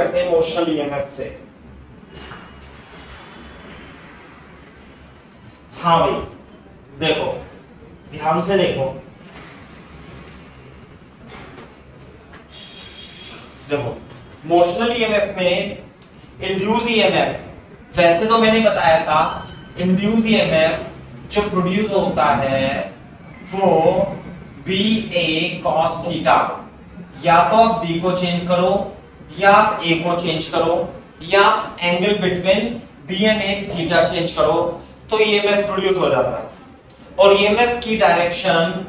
करते हैं motional EMF से। हाँ भाई देखो, ध्यान से देखो, देखो मोशनल ईएमएफ में इंड्यूस ईएमएफ, वैसे तो मैंने बताया था इंड्यूस ईएमएफ जो प्रोड्यूस होता है वो बी ए कॉस थीटा, या तो आप बी को चेंज करो या आप ए को चेंज करो या आप angle between B and A theta change करो तो ईएमएफ प्रोड्यूस हो जाता है। और ईएमएफ की डायरेक्शन,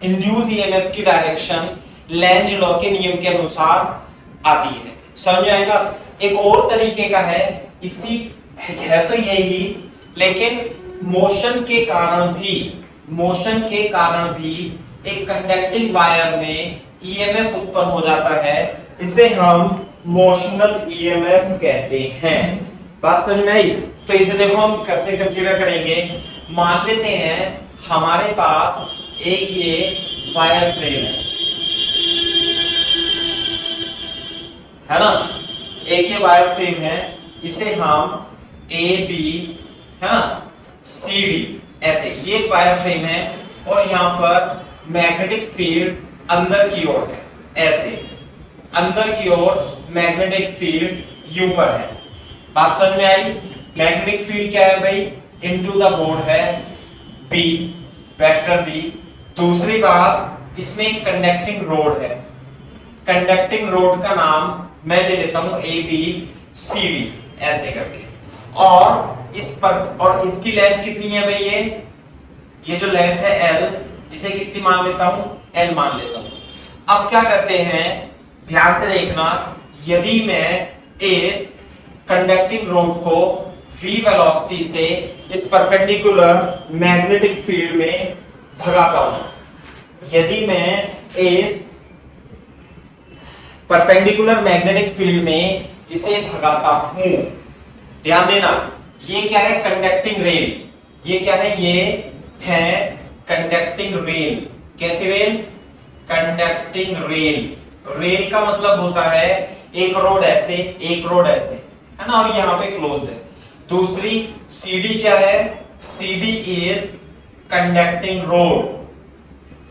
इंड्यूस ईएमएफ की डायरेक्शन लेंज लॉ के नियम के अनुसार आती है। समझ आएगा? एक और तरीके का है, इसी है तो यही, लेकिन मोशन के कारण भी एक कंडक्टिंग वायर में ईएमएफ उत्पन्न हो जाता है, इसे हम मोशनल ईएमएफ कहते हैं। बात समझ में आई? तो इसे देखो हम कैसे कंसीडर करेंगे। मान लेते हैं हमारे पास एक ये वायर फ्रेम है ना, एक ये वायर फ्रेम है, इसे हम ए बी है ना सी डी ऐसे, ये एक वायर फ्रेम है और यहाँ पर मैग्नेटिक फील्ड अंदर की ओर है, ऐसे अंदर की ओर मैग्नेटिक फील्ड यू पर है। बात समझ में आई? मैग्नेटिक फील्ड क्या है भाई? इनटू द बोर्ड है बी, वेक्टर बी। दूसरी बात, इसमें एक कंडक्टिंग रोड है, कंडक्टिंग रोड का नाम मैं ले लेता हूं ए बी सी डी ऐसे करके, और इस पर, और इसकी लेंथ कितनी है भाई? ये जो लेंथ है एल, इसे कितनी मान लेता हूं? एल मान लेता हूं। अब क्या करते हैं, ध्यान से देखना, यदि मैं इस कंडक्टिंग रोड को v वेलोसिटी से इस परपेंडिकुलर मैग्नेटिक फील्ड में भगाता हूं, यदि मैं इस परपेंडिकुलर मैग्नेटिक फील्ड में इसे भगाता हूं, ध्यान देना, ये क्या है? Conducting rail. ये क्या है? ये है कंडक्टिंग रेल। कैसी रेल? Conducting rail. रेल का मतलब होता है एक रोड ऐसे, एक रोड ऐसे, है ना, और यहाँ पे क्लोज्ड है। दूसरी सीडी क्या है? CD is conducting road,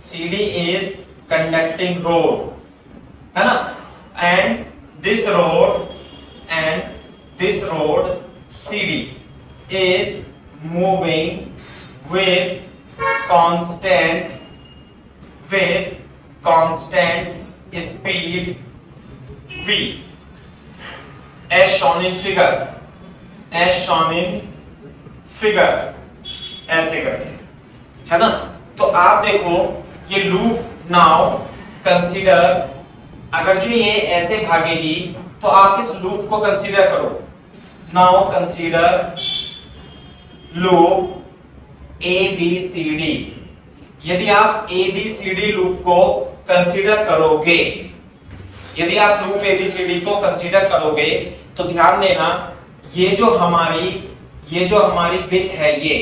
CD is conducting road, है ना, and this road CD is moving with constant speed v as shown in figure, ऐसे करके, है ना। तो आप देखो ये लूप नाउ कंसीडर, अगर जो ये ऐसे भागेगी तो आप इस लूप को कंसीडर करो। Now consider loop ABCD। यदि आप ABCD लूप को कंसीडर करोगे, यदि आप लूप ABCD को कंसीडर करोगे तो ध्यान देना, ये जो हमारी विड्थ है ये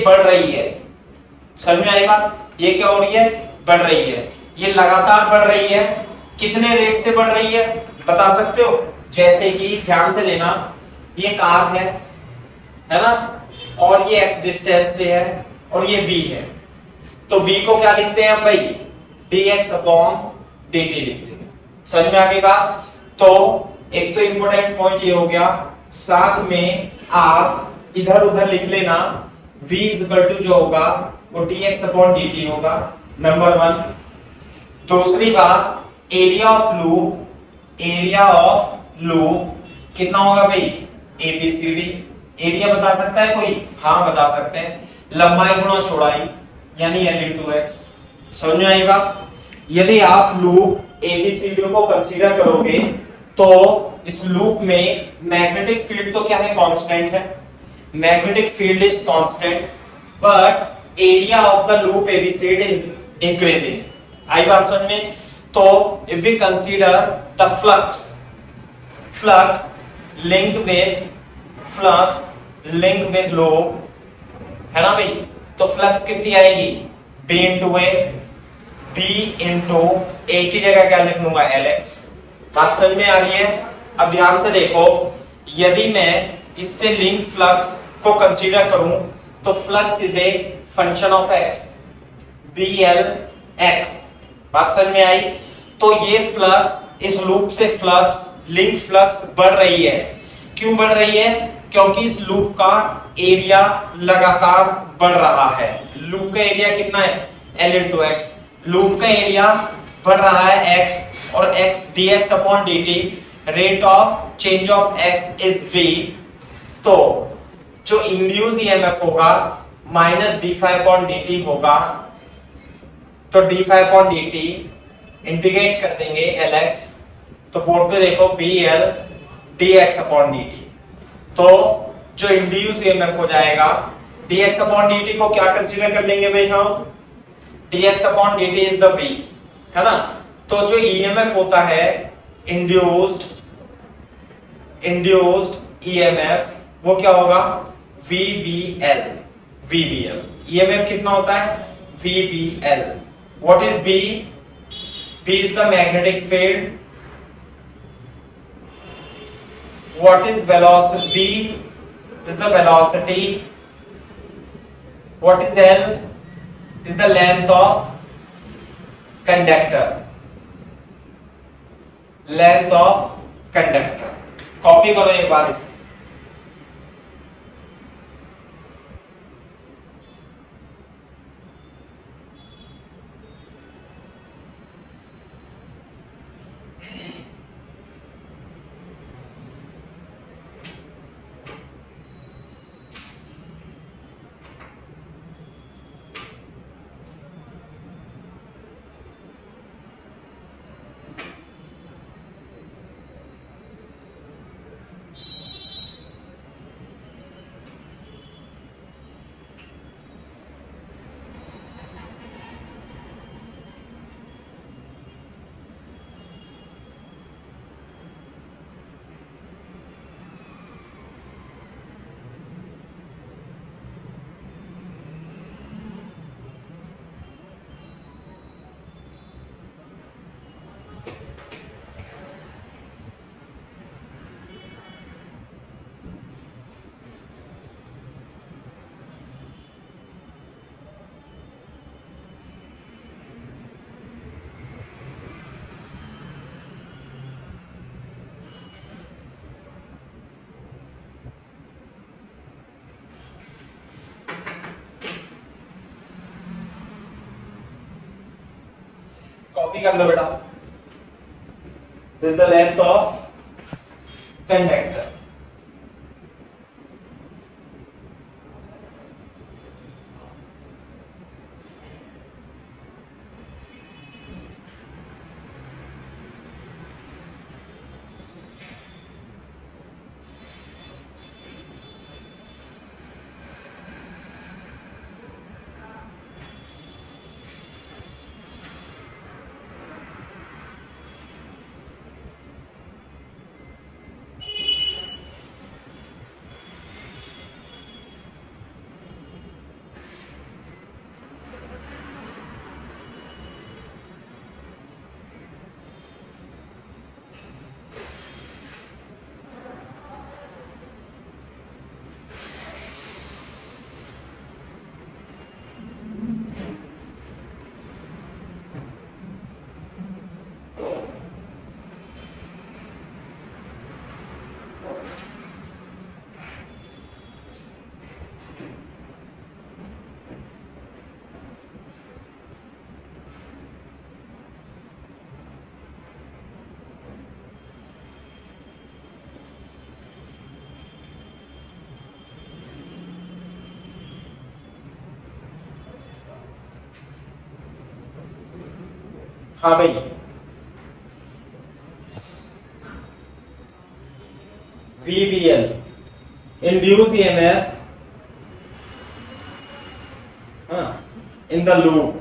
बढ़ रही है। समझ में आई बात? ये क्या हो रही है? बढ़ रही है। ये लगातार बढ़ रही है। कितने रेट से बढ़ रही है बता सकते हो? जैसे कि ध्यान से लेना, ये कार है ना, और ये x डिस्टेंस पे है और ये v है, तो v को क्या लिखते हैं हम भाई? dx/dt लिखते हैं। समझ में आ गई बात? तो एक तो इंपॉर्टेंट पॉइंट ये हो गया, साथ में आप इधर उधर लिख लेना, v जो होगा वो dx/dt होगा, नंबर 1। दूसरी बात, एरिया ऑफ लूप कितना होगा भाई? ABCD। एरिया बता सकता है कोई? हाँ बता सकते हैं, लंबाई गुणा चौड़ाई यानी L/x। समझ में आई बात? यदि आप लूप ABCD को कंसीडर करोगे तो इस लूप में मैग्नेटिक फील्ड तो क्या है? कांस्टेंट है, magnetic field is constant, but area of the loop ABCD is increasing. आई बात समझ में? तो if we consider the flux linked with loop, है ना भाई, तो फ्लक्स कितनी आएगी? B into A, B into A की जगह क्या लिख लूंगा? LX। बात समझ में आ रही है? अब ध्यान से देखो, यदि मैं इससे लिंक फ्लक्स को कंसीडर करूं तो flux is a function of x, B L x. बात समझ में आई? तो ये फ्लक्स, इस लूप से फ्लक्स, लिंक फ्लक्स बढ़ रही है। क्यों बढ़ रही है? क्योंकि इस लूप का एरिया लगातार बढ़ रहा है। लूप का एरिया कितना है? L into x. लूप का एरिया बढ़ रहा है x, और x dx upon dt, rate of change of x is v। तो जो इंड्यूस ईएमएफ होगा minus d five upon d t होगा। तो d five upon d t integrate कर देंगे एल एक्स, तो बोर्ड पे देखो B L d x upon d t. तो जो इंड्यूस ईएमएफ हो जाएगा, d x upon d T को क्या कंसीडर कर लेंगे भाई हम? D x upon d t is the B, है ना? तो जो ईएमएफ होता है इंड्यूस्ड ईएमएफ, वो क्या होगा? VBL। VBL ईएमएफ कितना होता है? VBL। What is B? B is the magnetic field. What is velocity? B is the velocity. What is L? Is the length of conductor. Length of conductor. Copy करो एक बार इसे। Copy कर लो बेटा। This is the length of conductor. हाँ भाई, VBL induced EMF in the loop.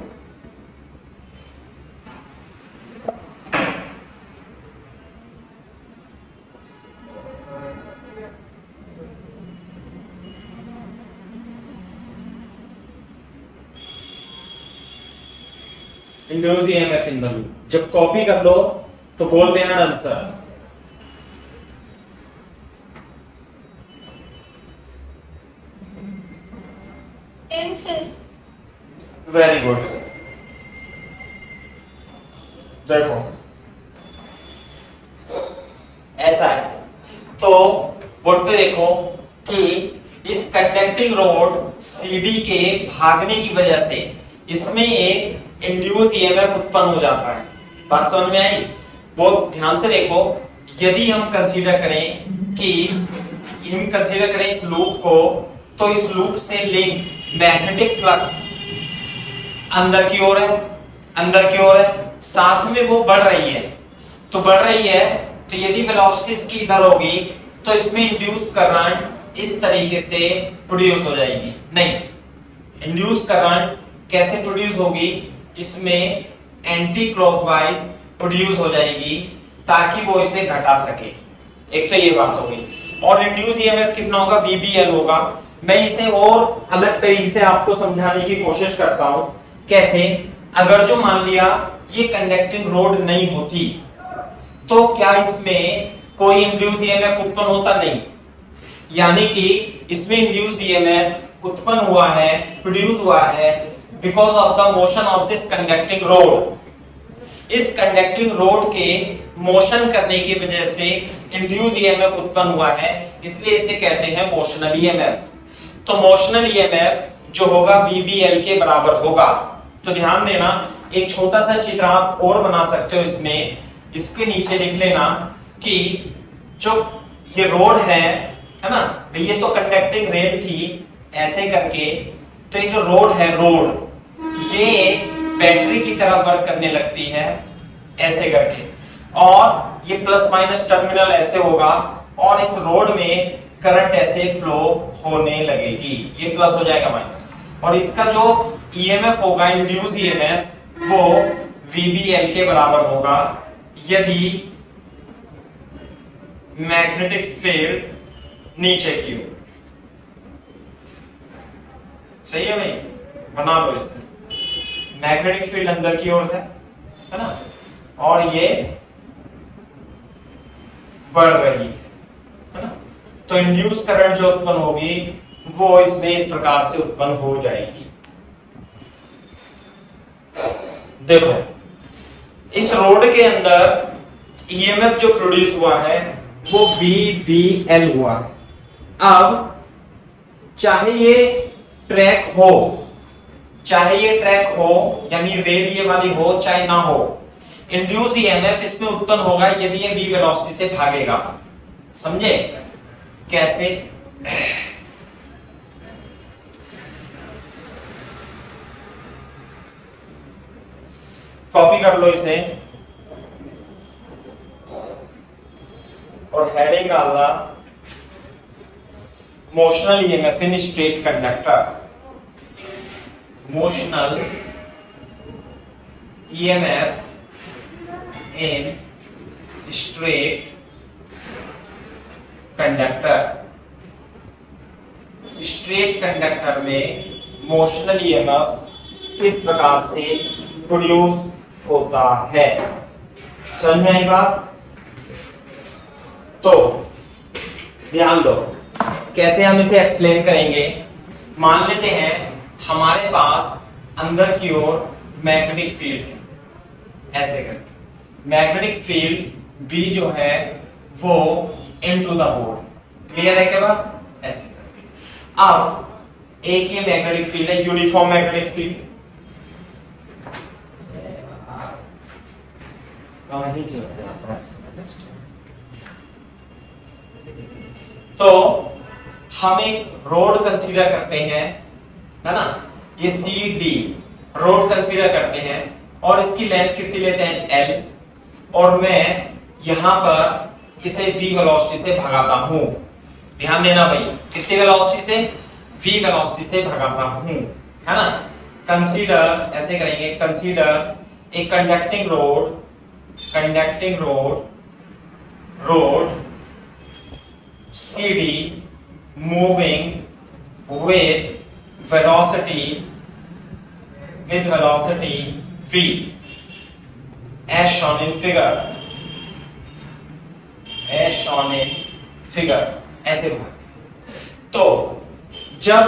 Induced EMF in the loop. जब copy कर लो तो बोल देना आंसर। Pencil. Very good. देखो ऐसा है, तो बोर्ड पे देखो कि इस कंडक्टिंग रोड CD के भागने की वजह से इसमें एक इंड्यूस ईएमएफ उत्पन्न हो जाता है। बात समझ में आई? बहुत ध्यान से देखो, यदि हम कंसीडर करें इस लूप को, तो इस लूप से लिंक मैग्नेटिक फ्लक्स अंदर की ओर है, साथ में वो बढ़ रही है, तो यदि वेलोसिटी इसकी इधर होगी तो इसमें इंड्यूस करंट इस तरीके से प्रोड्यूस हो जाएगी। नहीं, इंड्यूस करंट कैसे प्रोड्यूस होगी, इसमें एंटी क्लॉकवाइज प्रोड्यूस हो जाएगी ताकि वो इसे घटा सके। एक तो ये बात हो गई। और इंड्यूस ईएमएफ कितना होगा, VBL होगा। मैं इसे और अलग तरीके से आपको समझाने की कोशिश करता हूं। कैसे? अगर जो मान लिया ये कंडक्टिंग रोड नहीं होती तो क्या इसमें कोई इंड्यूस ईएमएफ उत्पन्न होता? नहीं। यानी कि इसमें इंड्यूस ईएमएफ उत्पन्न हुआ है, प्रोड्यूस हुआ है because of the motion of this conducting road. इस कंडक्टिंग रोड के मोशन करने की वजह से इंड्यूस ईएमएफ उत्पन्न हुआ है, इसलिए इसे कहते हैं मोशनल ईएमएफ। तो मोशनल ईएमएफ जो होगा VBL के बराबर होगा। तो ध्यान देना, एक छोटा सा चित्र आप और बना सकते हो इसमें। इसके नीचे लिख लेना कि जो ये रोड है ना, ये तो कंडक्टिंग रेल थी ऐसे करके, तो ये जो रोड है, ये बैटरी की तरह वर्क करने लगती है ऐसे करके, और ये प्लस माइनस टर्मिनल ऐसे होगा और इस रोड में करंट ऐसे फ्लो होने लगेगी। ये प्लस हो जाएगा माइनस, और इसका जो ईएमएफ होगा, इंड्यूस ईएमएफ, वो VBL के बराबर होगा यदि मैग्नेटिक फील्ड नीचे की ओर। सही है भाई? बना लो इसे। मैग्नेटिक फील्ड अंदर की ओर है ना, और ये बढ़ रही है ना, तो इंड्यूस करंट जो उत्पन्न होगी वो इसमें इस प्रकार से उत्पन्न हो जाएगी। देखो, इस रोड के अंदर ईएमएफ जो प्रोड्यूस हुआ है वो VBL हुआ। अब चाहे ये ट्रैक हो यानी रेल ये वाली हो चाहे ना हो, इंड्यूस ईएमएफ इसमें उत्पन्न होगा यदि ये v वेलोसिटी से भागेगा। समझे कैसे? कॉपी कर लो इसे और हेडिंग डालना motional EMF in straight conductor. Motional EMF in straight conductor. Straight conductor में मोशनल ईएमएफ किस प्रकार से प्रोड्यूस होता है। समझ में आई बात? तो ध्यान दो कैसे हम इसे एक्सप्लेन करेंगे। मान लेते हैं हमारे पास अंदर की ओर मैग्नेटिक फील्ड है, ऐसे करके मैग्नेटिक फील्ड B जो है वो इनटू द बोर्ड। क्लियर है क्या बात? ऐसे करके अब एक ही मैग्नेटिक फील्ड है, यूनिफॉर्म मैग्नेटिक फील्ड। तो हम एक रोड कंसीडर करते हैं, है ना, ये CD रोड कंसीडर करते हैं और इसकी लेंथ कितनी लेते हैं L, और मैं यहां पर इसे v वेलोसिटी से भगाता हूं। ध्यान देना भाई, कितनी वेलोसिटी से? v वेलोसिटी से भगाता हूं, है ना। कंसीडर ऐसे करेंगे, consider a conducting road CD moving with velocity v as shown in figure, ऐसे हुआ। तो जब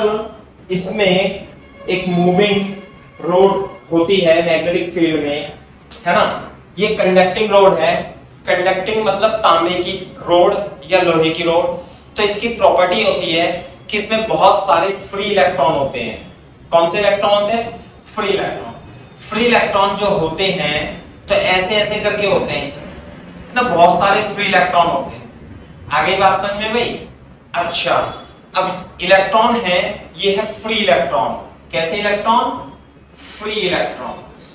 इसमें एक मूविंग रोड होती है मैग्नेटिक फील्ड में, है ना। ये कंडक्टिंग रोड है, कंडक्टिंग मतलब तांबे की रोड या लोहे की रोड। तो इसकी प्रॉपर्टी होती है कि इसमें बहुत सारे फ्री इलेक्ट्रॉन होते हैं। कौन से इलेक्ट्रॉन होते हैं? Free electron. फ्री इलेक्ट्रॉन जो होते हैं तो ऐसे ऐसे करके होते हैं इसमें ना, बहुत सारे फ्री इलेक्ट्रॉन होते हैं। आगे बात समझ में भाई? अच्छा, अब इलेक्ट्रॉन है, ये है फ्री इलेक्ट्रॉन। कैसे इलेक्ट्रॉन? Free electrons.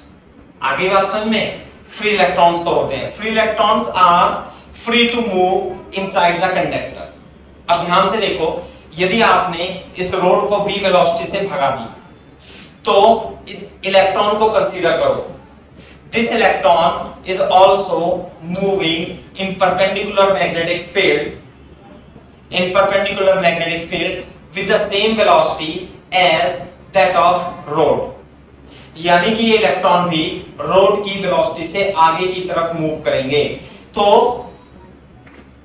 आगे बात समझ में? फ्री इलेक्ट्रॉन्स तो होते हैं, free electrons are free to move inside the conductor. अब ध्यान से देखो, यदि आपने इस रोड को v वेलोसिटी से भगा दी तो इस इलेक्ट्रॉन को कंसीडर करो। This electron is also moving in perpendicular magnetic field, in perpendicular magnetic field with the same velocity as that of road। यानी कि ये इलेक्ट्रॉन भी रोड की वेलोसिटी से आगे की तरफ मूव करेंगे। तो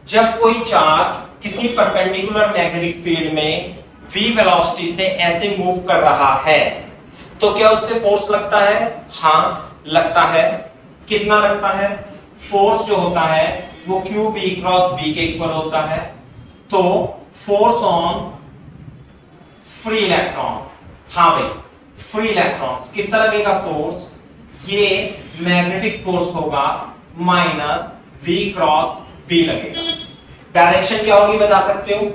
जब कोई चार्ज किसी परपेंडिकुलर मैग्नेटिक फील्ड में v वेलोसिटी से ऐसे मूव कर रहा है तो क्या उस पे फोर्स लगता है? हाँ लगता है। कितना लगता है? फोर्स जो होता है वो q v क्रॉस b के इक्वल होता है। तो फोर्स ऑन फ्री इलेक्ट्रॉन, हाँ भाई फ्री इलेक्ट्रॉन्स कितना लगेगा फोर्स? ये मैग्नेटिक फोर्स होगा माइनस v क्रॉस b लगेगा। डायरेक्शन क्या होगी बता सकते हो?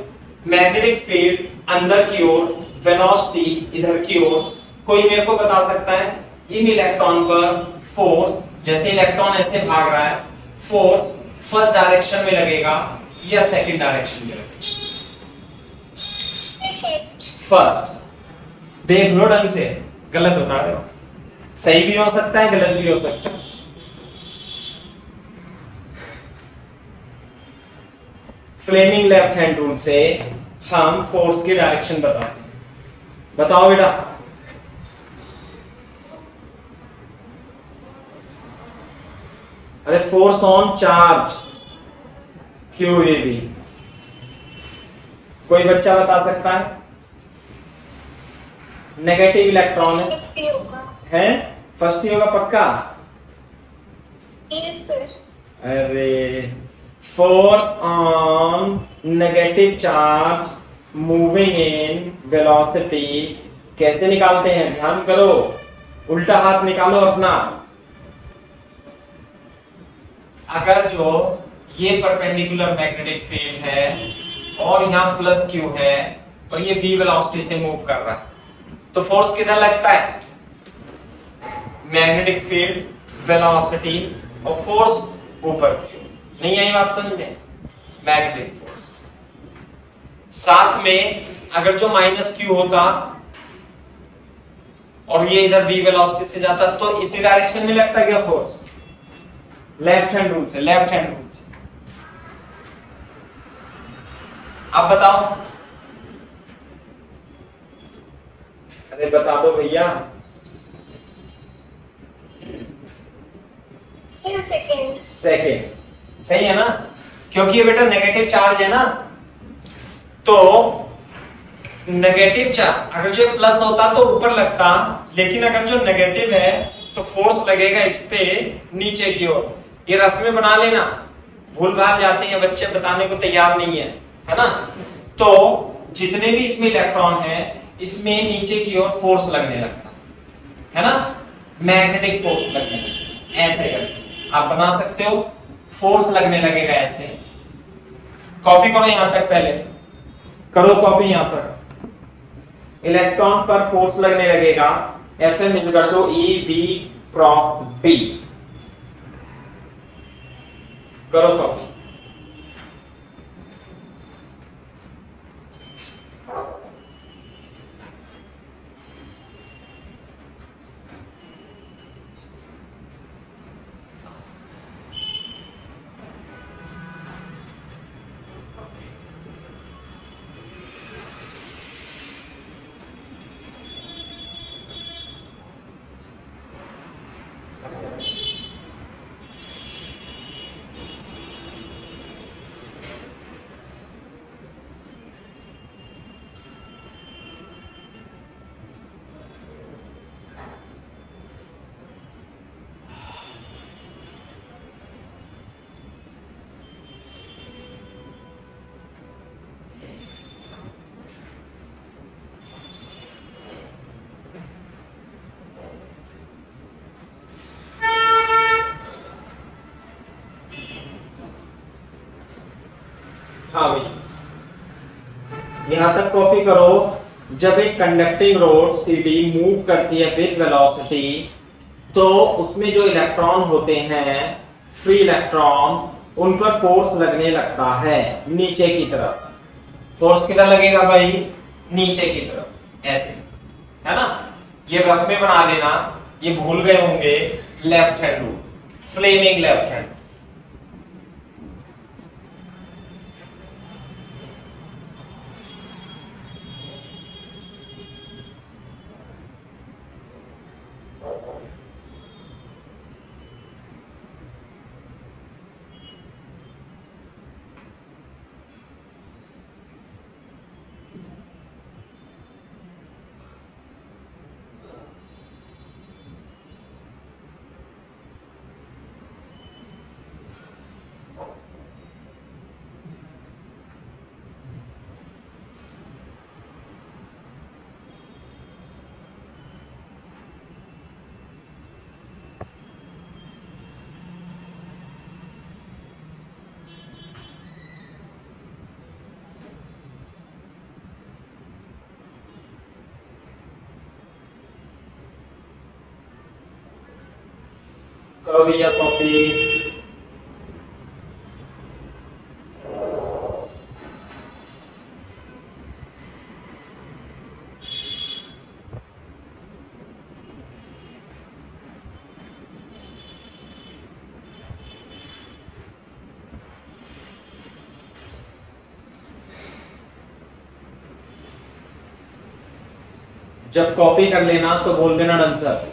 मैग्नेटिक फील्ड अंदर की ओर, वेलोसिटी इधर की ओर। कोई मेरे को बता सकता है इन इलेक्ट्रॉन पर फोर्स, जैसे इलेक्ट्रॉन ऐसे भाग रहा है, फोर्स फर्स्ट डायरेक्शन में लगेगा या सेकंड डायरेक्शन में लगेगा? फर्स्ट। देख लो ढंग से, गलत बता रहे हो। सही भी हो सकता है, गलत भी हो सकता है। फ्लेमिंग लेफ्ट हैंड रूल से हम फोर्स की डायरेक्शन बताते हैं। बताओ बेटा। अरे फोर्स ऑन चार्ज QAB, कोई बच्चा बता सकता है? नेगेटिव इलेक्ट्रॉन है, फर्स्ट ही होगा पक्का? Yes sir. अरे force on negative charge moving in velocity कैसे निकालते हैं? ध्यान करो, उल्टा हाथ निकालो अपना। अगर जो ये परपेंडिकुलर मैग्नेटिक फील्ड है और यहाँ प्लस q है और ये v वेलोसिटी से मूव कर रहा है तो फोर्स किधर लगता है? मैग्नेटिक फील्ड, वेलोसिटी और फोर्स ऊपर की ओर। नहीं आई बात समझ में? Magnetic force. साथ में अगर जो माइनस q होता और ये इधर v वेलोसिटी से जाता तो इसी डायरेक्शन में लगता क्या फोर्स? लेफ्ट हैंड रूल से, लेफ्ट हैंड रूल से। अब बताओ। अरे बता दो भैया। सेकंड। सेकंड सही है ना, क्योंकि ये बेटा नेगेटिव चार्ज है ना। तो नेगेटिव चार्ज अगर जो प्लस होता तो ऊपर लगता, लेकिन अगर जो नेगेटिव है तो फोर्स लगेगा इस पे नीचे की ओर। ये रफ में बना लेना, भूल भाल जाते हैं बच्चे, बताने को तैयार नहीं है ना। तो जितने भी इसमें इलेक्ट्रॉन है इसमें नीचे की ओर फोर्स लगने लगता है ना, मैग्नेटिक फोर्स लगने लगता। ऐसे करके आप बना सकते हो, फोर्स लगने लगेगा ऐसे। कॉपी करो यहां तक, पहले करो कॉपी यहां तक। इलेक्ट्रॉन पर फोर्स लगने लगेगा Fm = EV क्रॉस B। करो कॉपी। हाँ भाई, यहां तक कॉपी करो। जब एक कंडक्टिंग रोड CD मूव करती है विद वेलोसिटी, तो उसमें जो इलेक्ट्रॉन होते हैं, फ्री इलेक्ट्रॉन, उन पर फोर्स लगने लगता है नीचे की तरफ। फोर्स किधर लगेगा भाई? नीचे की तरफ, ऐसे, है ना। ये रफ में बना लेना, ये भूल गए होंगे, left hand rule, Fleming left hand. करो भैया कॉपी। जब कॉपी कर लेना तो बोल देना डन सर।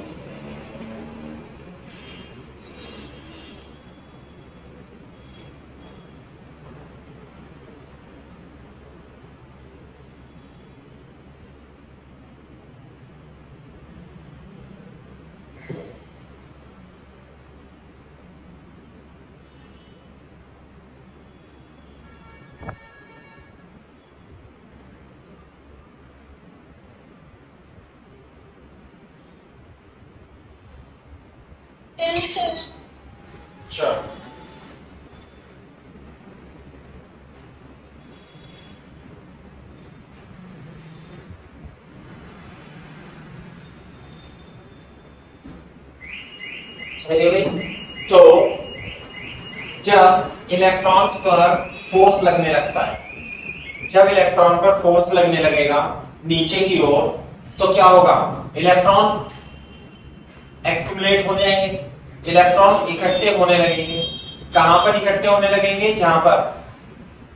चलो सही है भाई। तो जब इलेक्ट्रॉन्स पर फोर्स लगने लगता है, जब इलेक्ट्रॉन पर फोर्स लगने लगेगा नीचे की ओर, तो क्या होगा? इलेक्ट्रॉन एक्युमुलेट होने आएंगे, इलेक्ट्रॉन इकट्ठे होने लगेंगे। कहां पर इकट्ठे होने लगेंगे? यहां पर,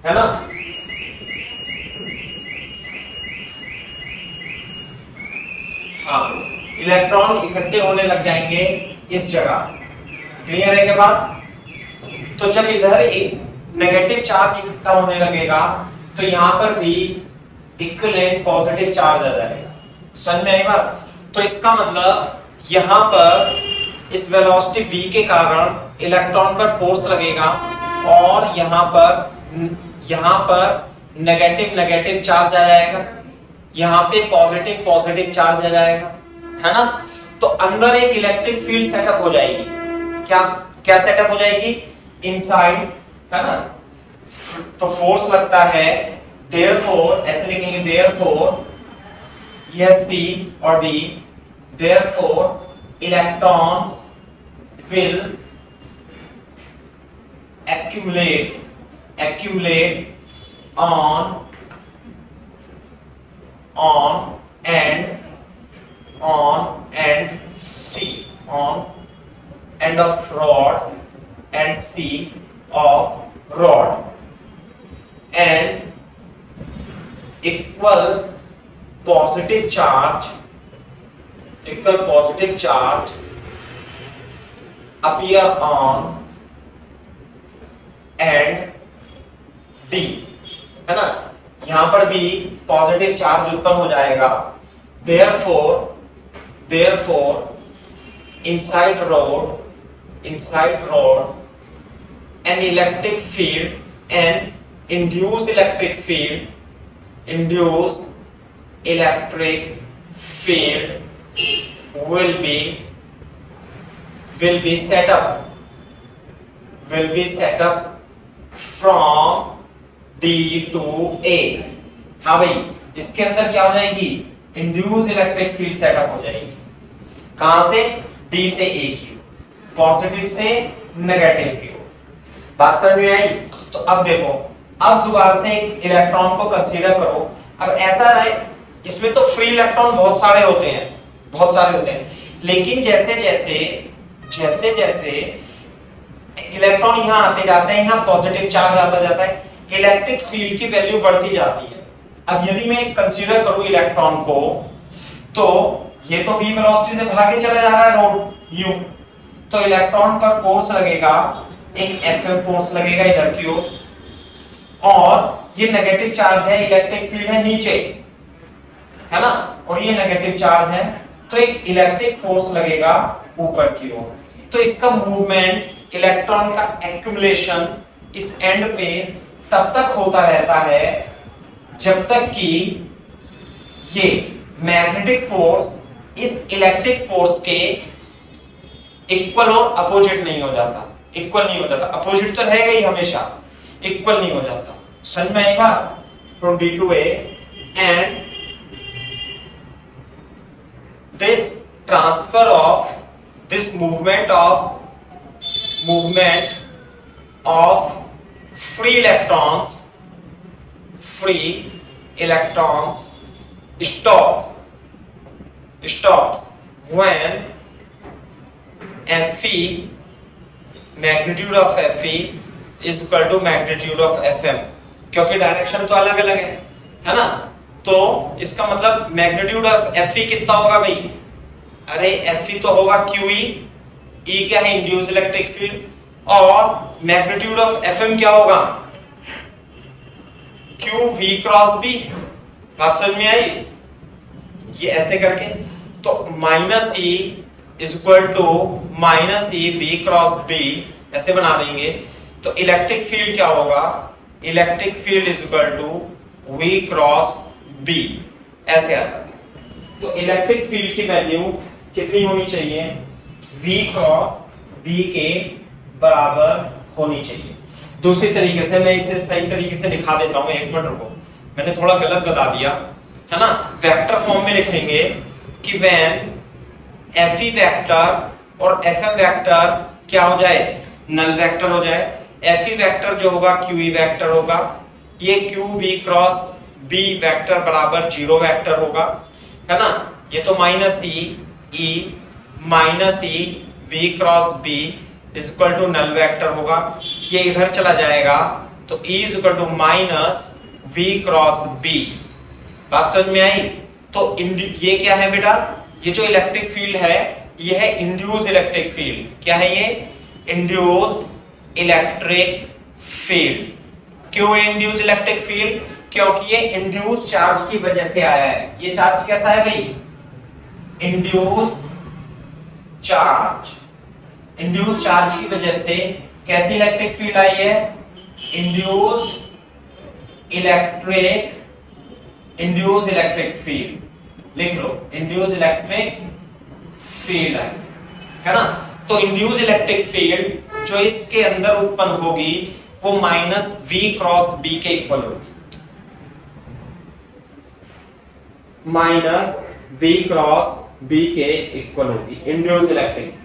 है ना। हाँ, इलेक्ट्रॉन इकट्ठे होने लग जाएंगे इस जगह। क्लियर है के बाद? तो जब इधर एक नेगेटिव चार्ज इकट्ठा होने लगेगा, तो यहां पर भी इक्विवेलेंट पॉजिटिव चार्ज आ जाएगा। समझ में आई बात? तो इसका मतलब यहां पर इस वेलोसिटी v के कारण इलेक्ट्रॉन पर फोर्स लगेगा, और यहां पर नेगेटिव नेगेटिव चार्ज आ जाएगा, यहां पे पॉजिटिव पॉजिटिव चार्ज आ जाएगा, है ना। तो अंदर एक इलेक्ट्रिक फील्ड सेटअप हो जाएगी। क्या क्या सेटअप हो जाएगी? इनसाइड, है ना। तो फोर्स लगता है, देयरफॉर ऐसे लिखेंगे, देयरफॉर यह C और D, therefore electrons will accumulate on C, on end of rod and C of rod, and equal positive charge appear on and D, है ना। यहां पर भी पॉजिटिव चार्ज उत्पन्न हो जाएगा। therefore inside rod an electric field, an induced electric field will be set up from D2A। हाँ भाई, इसके अंदर क्या हो जाएगी, इंड्यूस इलेक्ट्रिक फील्ड सेटअप हो जाएगी। कहां से, D से A की, पॉजिटिव से नेगेटिव की ओर। बात समझ में आई? तो अब देखो, अब दोबारा से एक इलेक्ट्रॉन को कंसीडर करो। अब ऐसा है, इसमें तो फ्री इलेक्ट्रॉन बहुत सारे होते हैं, बहुत सारे होते हैं, लेकिन जैसे जैसे इलेक्ट्रॉन यहां आते जाते हैं, यहां पॉजिटिव चार्ज आता जाता है, इलेक्ट्रिक फील्ड की वैल्यू बढ़ती जाती है। अब यदि मैं कंसीडर करूं इलेक्ट्रॉन को, तो ये तो v वेलोसिटी से भागे चला जा रहा है रोड u, तो इलेक्ट्रॉन पर फोर्स लगेगा, एक Fm फोर्स लगेगा इधर की ओर, और ये नेगेटिव चार्ज है, इलेक्ट्रिक फील्ड है नीचे, है ना, और ये नेगेटिव चार्ज है, तो एक इलेक्ट्रिक फोर्स लगेगा ऊपर की ओर। तो इसका मूवमेंट, इलेक्ट्रॉन का एक्यूमुलेशन इस एंड पे तब तक होता रहता है जब तक कि ये मैग्नेटिक फोर्स इस इलेक्ट्रिक फोर्स के इक्वल और अपोजिट नहीं हो जाता। इक्वल नहीं हो जाता, अपोजिट तो रहेगा ही हमेशा, इक्वल नहीं हो जाता। समझ में आएगा? From D2A and this transfer of this movement of free electrons stops when Fe, magnitude of Fe is equal to magnitude of Fm, क्योंकि डायरेक्शन तो अलग अलग है ना, तो इसका मतलब मैग्नीट्यूड ऑफ Fe कितना होगा भाई? अरे Fe तो होगा QE, E क्या है, इंड्यूस इलेक्ट्रिक फील्ड, और मैग्नीट्यूड ऑफ Fm क्या होगा, QV क्रॉस B। बात समझ में आई? ये ऐसे करके, तो minus E is equal to minus E V cross B, ऐसे बना देंगे। तो इलेक्ट्रिक फील्ड क्या होगा, electric field is equal to V cross B, ऐसे आ जाता है। तो इलेक्ट्रिक फील्ड की वैल्यू कितनी होनी चाहिए, V क्रॉस B के बराबर होनी चाहिए। दूसरी तरीके से मैं इसे सही तरीके से लिखा देता हूं, एक मिनट रुको, मैंने थोड़ा गलत बता दिया है ना। वेक्टर फॉर्म में लिखेंगे कि व्हेन Fe वेक्टर और Fm वेक्टर क्या हो जाए, नल वेक्टर हो जाए। Fe वेक्टर जो होगा QE वेक्टर होगा, ये QV क्रॉस B वेक्टर बराबर 0 वेक्टर होगा, है ना। ये तो minus E minus E V cross B is equal to null vector होगा, ये इधर चला जाएगा, तो E is equal to minus V cross B। बात समझ में आई? तो ये क्या है बेटा, ये जो इलेक्ट्रिक फील्ड है ये है इंड्यूस्ड इलेक्ट्रिक फील्ड। क्या है ये? Induced electric field. क्यों इंड्यूस्ड इलेक्ट्रिक फील्ड? क्योंकि ये इंड्यूस्ड चार्ज की वजह से आया है। ये चार्ज कैसा है भाई? Induced charge. इंड्यूस्ड चार्ज की वजह से कैसी इलेक्ट्रिक फील्ड आई है? Induced electric field. लिख लो, इंड्यूस्ड इलेक्ट्रिक फील्ड है ना। तो इंड्यूस्ड इलेक्ट्रिक फील्ड जो इसके अंदर उत्पन्न होगी वो माइनस V क्रॉस B के इक्वल होगी, माइनस V क्रॉस B के इक्वल होगी induced electric field.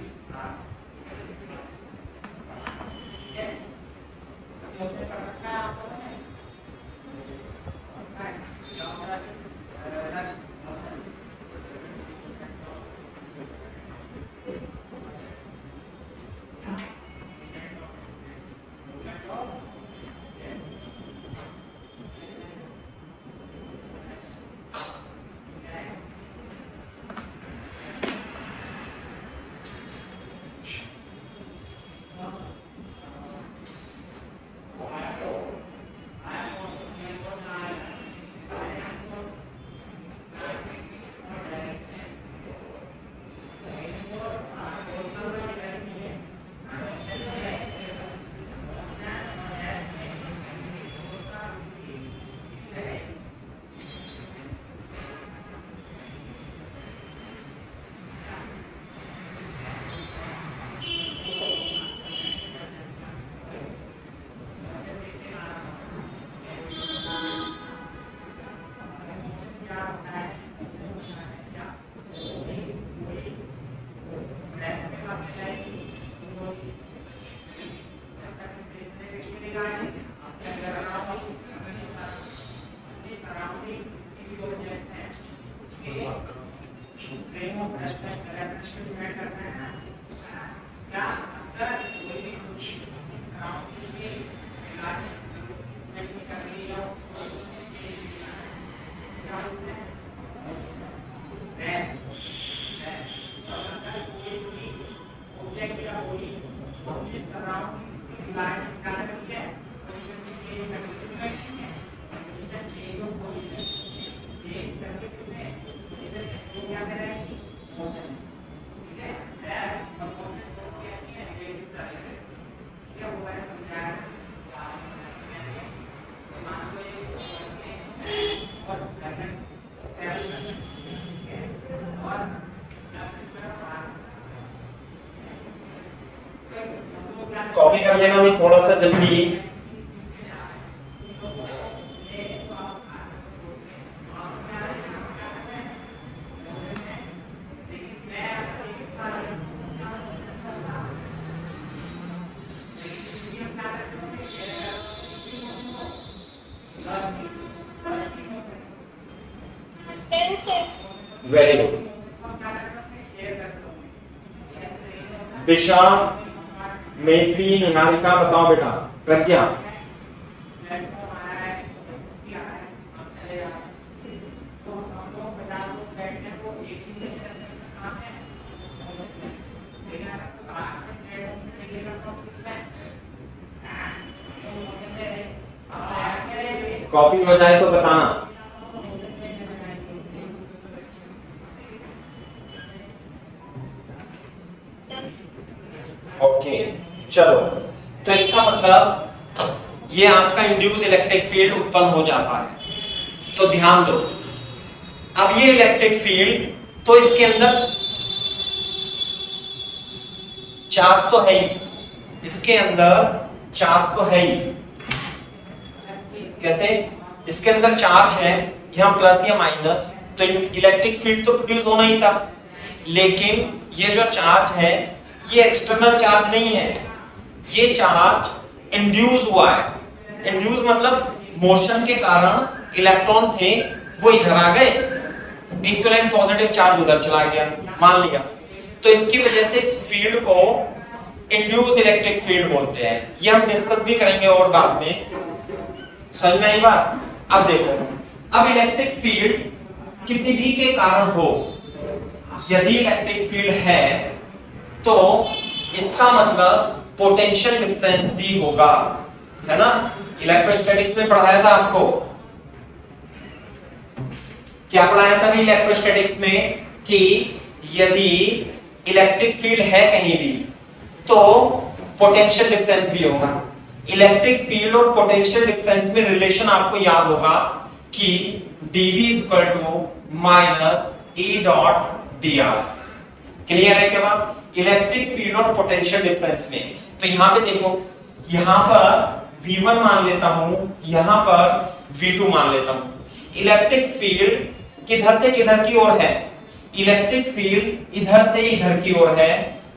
Frame of reference divide करना है ना, क्या अगर कोई भी कुछ अराउंड के इलाके में कर रही है ऑब्जेक्ट या बॉडी अराउंड लाइन का क्या है पोजीशन में चेंज करके position change of position change करके कितने पोजीशन को क्या करेंगे मोशन, ठीक है और मोशन को क्या है नेगेटिव करेंगे, क्या होगा समझा तो मान लो ये और करना और कॉपी कर लेना भी थोड़ा सा जल्दी। Very good. दिशा, मैत्री, निहारिका, बताओ बेटा। प्रज्ञा, कॉपी हो जाए तो बताना। ओके चलो, तो इसका मतलब ये आपका इंड्यूस इलेक्ट्रिक फील्ड उत्पन्न हो जाता है। तो ध्यान दो, अब ये इलेक्ट्रिक फील्ड, तो इसके अंदर चार्ज तो है ही, इसके अंदर चार्ज तो है ही। कैसे? इसके अंदर चार्ज है, यहां प्लस या माइनस, तो इलेक्ट्रिक फील्ड तो प्रोड्यूस होना ही था। लेकिन ये जो चार्ज है ये एक्सटर्नल चार्ज नहीं है, ये चार्ज इंड्यूस हुआ है। इंड्यूस मतलब मोशन के कारण इलेक्ट्रॉन थे वो इधर आ गए, इक्विवेलेंट पॉजिटिव चार्ज उधर चला गया, मान लिया। तो इसकी वजह से इस फील्ड को इंड्यूस इलेक्ट्रिक फील्ड बोलते हैं। ये हम डिस्कस भी करेंगे और बाद में, समझ में आई बात? अब देखो, अब इलेक्ट्रिक फील्ड किसी भी के कारण हो, यदि इलेक्ट्रिक फील्ड है तो इसका मतलब पोटेंशियल डिफरेंस भी होगा, है ना? इलेक्ट्रोस्टैटिक्स में पढ़ाया था आपको, क्या पढ़ाया था इलेक्ट्रोस्टैटिक्स में कि यदि इलेक्ट्रिक फील्ड है कहीं भी तो पोटेंशियल डिफरेंस भी होगा। इलेक्ट्रिक फील्ड और पोटेंशियल डिफरेंस में रिलेशन आपको याद होगा कि dV - E dot dr। Clear है क्या बात? इलेक्ट्रिक फील्ड और पोटेंशियल डिफरेंस में। तो यहां पे देखो, यहां पर V1 मान लेता हूं, यहां पर V2 मान लेता हूं। इलेक्ट्रिक फील्ड किधर से किधर की ओर है? इलेक्ट्रिक फील्ड इधर से इधर की ओर है।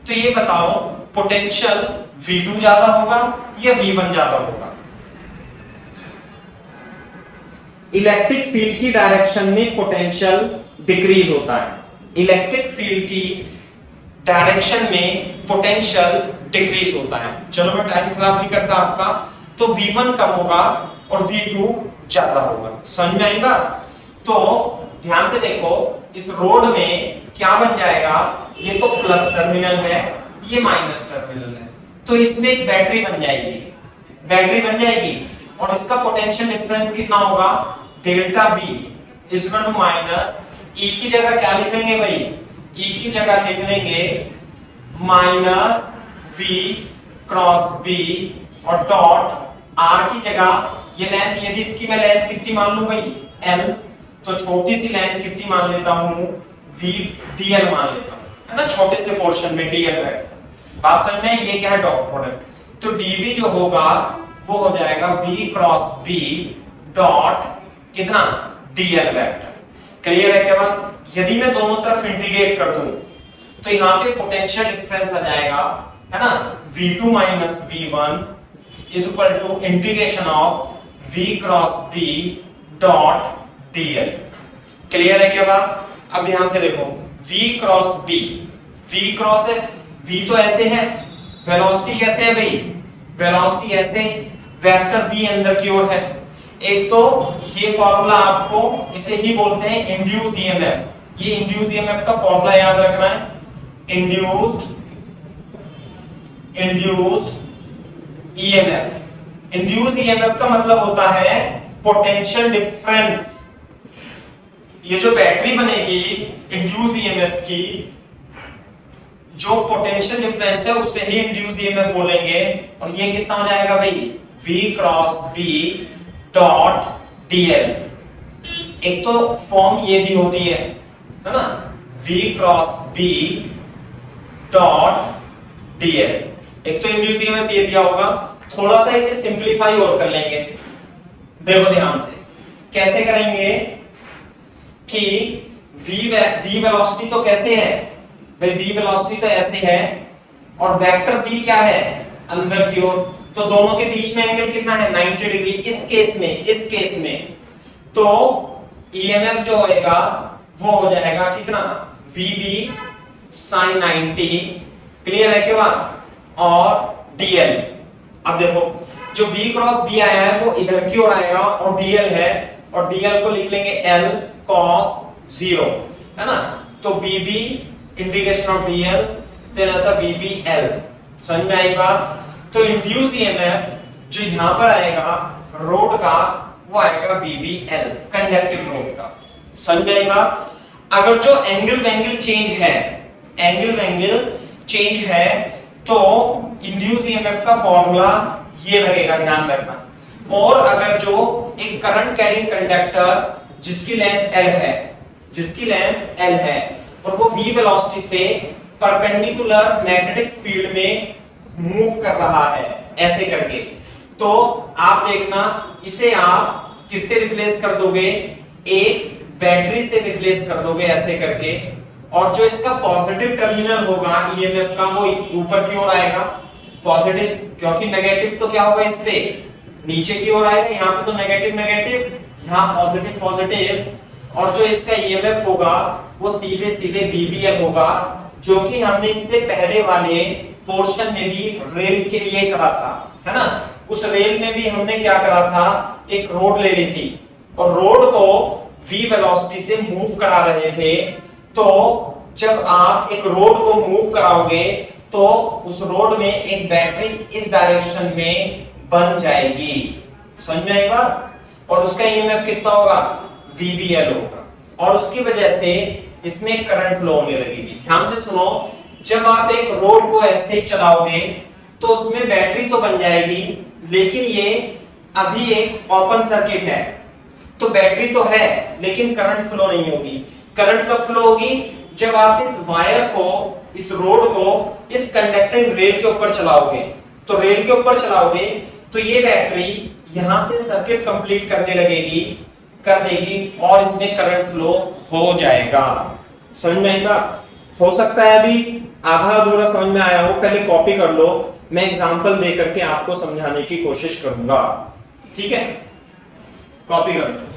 तो ये बताओ पोटेंशियल V2 ज्यादा होगा या V1 ज्यादा होगा? इलेक्ट्रिक फील्ड की डायरेक्शन में पोटेंशियल डिक्रीज होता है, इलेक्ट्रिक फील्ड की डायरेक्शन में पोटेंशियल डिक्रीज होता है। चलो मैं टाइम खराब नहीं करता आपका, तो V1 कम होगा और V2 ज्यादा होगा। समझ में आई बात? तो ध्यान से देखो, इस रोड में क्या बन जाएगा, ये तो प्लस टर्मिनल है, ये माइनस टर्मिनल है, तो इसमें एक बैटरी बन जाएगी, बैटरी बन जाएगी और इसका पोटेंशियल डिफरेंस कितना होगा? Delta V equal to minus, E की जगह क्या लिख लेंगे भाई? E की जगह लिख लेंगे माइनस V क्रॉस B और डॉट R की जगह ये लेंथ, यदि इसकी मैं लेंथ कितनी मान लूं भाई? L, तो छोटी सी लेंथ कितनी मान लेता हूं? V dl मान लेता हूं, है ना? छोटे से पोर्शन में dl है। बात समझ में? ये क्या है? Dot product. तो dv जो होगा वो हो जाएगा V क्रॉस B डॉट कितना? dl vector. क्लियर है क्या बात? यदि मैं दोनों तरफ इंटीग्रेट कर दूं तो यहां पे पोटेंशियल डिफरेंस आ जाएगा, है ना? V2 minus V1 is equal to integration of V cross B dot dl। Clear है क्या बात? अब ध्यान से देखो, v cross b, v cross है, v तो ऐसे है, वेलोसिटी कैसे है भाई, वेलोसिटी ऐसे, वेक्टर b अंदर की ओर है। एक तो ये फॉर्मूला आपको इसे ही बोलते हैं इंड्यूस ईएमएफ, ये इंड्यूस ईएमएफ का फॉर्मूला याद रखना है, इंड्यूस ईएमएफ। इंड्यूस ईएमएफ का मतलब होता है पोटेंशियल डिफरेंस। ये जो बैटरी बनेगी इंड्यूस ईएमएफ की, जो पोटेंशियल डिफरेंस है उसे ही इंड्यूस ईएमएफ बोलेंगे। और ये कितना हो जाएगा भाई, v cross b dot dl। एक तो फॉर्म ये दी होती है ना, v cross b dot dl। एक तो इंड्यूस ईएमएफ ये दिया होगा, थोड़ा सा इसे सिंपलीफाई और कर लेंगे। देखो ध्यान से कैसे करेंगे कि v वेलोसिटी तो कैसे है भाई, v वेलोसिटी तो ऐसे है और वेक्टर b क्या है अंदर की ओर, तो दोनों के बीच में एंगल कितना है 90 डिग्री। इस केस में तो ईएमएफ जो होएगा वो हो जाएगा कितना, vb sin 90, क्लियर है क्या, और dl। अब देखो जो v क्रॉस b आया है वो इधर की ओर आएगा और dl है, और dl को लिख लेंगे l cos 0, है ना। तो vb इंटीग्रेशन ऑफ dl तो रहता vbl। समझ में आई बात। तो इंड्यूस्ड ईएमएफ जो यहां पर आएगा रोड का, वो आएगा vbl, कंडक्टिव रोड का। समझ में आई बात। अगर जो एंगल चेंज है तो इंड्यूस्ड ईएमएफ का फॉर्मूला ये लगेगा, ध्यान रखना। और अगर जो एक करंट कैरिंग कंडक्टर जिसकी लेंथ l है और वो v वेलोसिटी से परपेंडिकुलर मैग्नेटिक फील्ड में मूव कर रहा है ऐसे करके, तो आप देखना इसे आप किससे रिप्लेस कर दोगे, एक बैटरी से रिप्लेस कर दोगे ऐसे करके। और जो इसका पॉजिटिव टर्मिनल होगा ईएमएफ का वो ऊपर की ओर आएगा पॉजिटिव, क्योंकि नेगेटिव तो क्या होगा इस पे नीचे की ओर आएगा, यहाँ पे तो नेगेटिव, यहाँ पॉजिटिव। और जो इसका ईएमएफ होगा वो सीधे बीबीएल होगा, जो कि हमने इससे पहले वाले पोर्शन में भी रेल के लिए करा था, है ना। उस रेल में भी हमने क्या करा था, एक रोड ले ली थी और रोड को v वेलोसिटी से मूव करा रहे थे। तो जब आप एक रोड को मूव कराओगे तो उस रोड में एक बैटरी इस डायरेक्शन में बन जाएगी, समझ में आएगा। और उसका ईएमएफ कितना होगा, vbl होगा, और उसकी वजह से इसमें करंट फ्लो होने लगेगी। ध्यान से सुनो, जब आप एक रोड को ऐसे चलाओगे तो उसमें बैटरी तो बन जाएगी, लेकिन ये अभी एक ओपन सर्किट है, तो बैटरी तो है लेकिन करंट फ्लो नहीं होगी। करंट कब फ्लो होगी, जब आप इस वायर को, इस रोड को इस कंडक्टिंग रेल के ऊपर चलाओगे। तो रेल के ऊपर चलाओगे तो ये बैटरी यहां से सर्किट कंप्लीट करने लगेगी, कर देगी, और इसमें करंट फ्लो हो जाएगा। समझ में आएगा। हो सकता है अभी आधा अधूरा समझ में आया हो, पहले कॉपी कर लो, मैं एग्जांपल दे करके आपको समझाने की कोशिश करूंगा, ठीक है। कॉपी कर लो।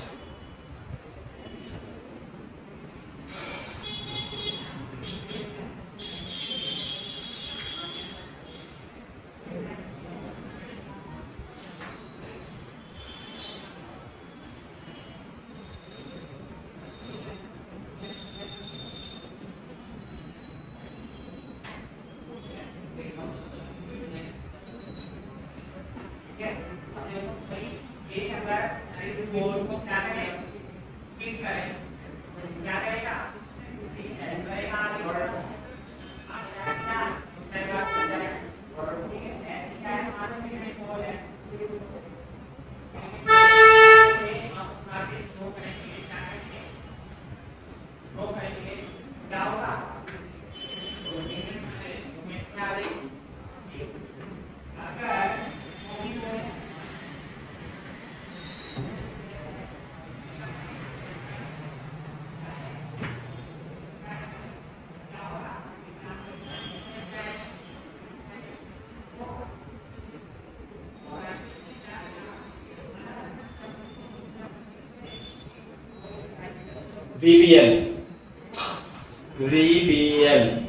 VBL रीबीएल।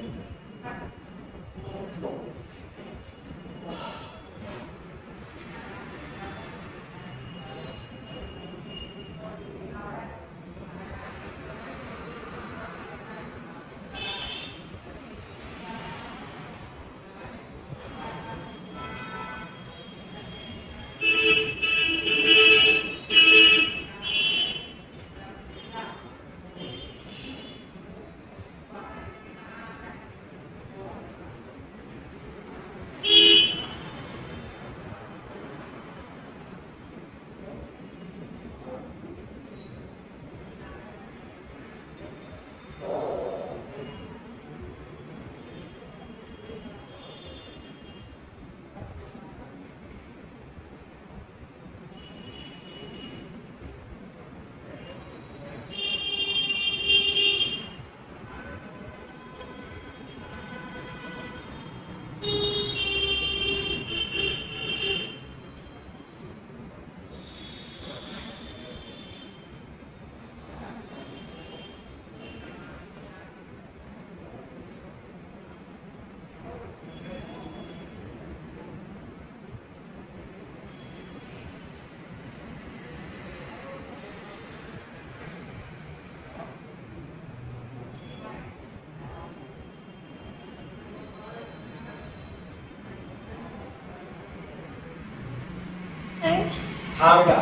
हाँ बेटा,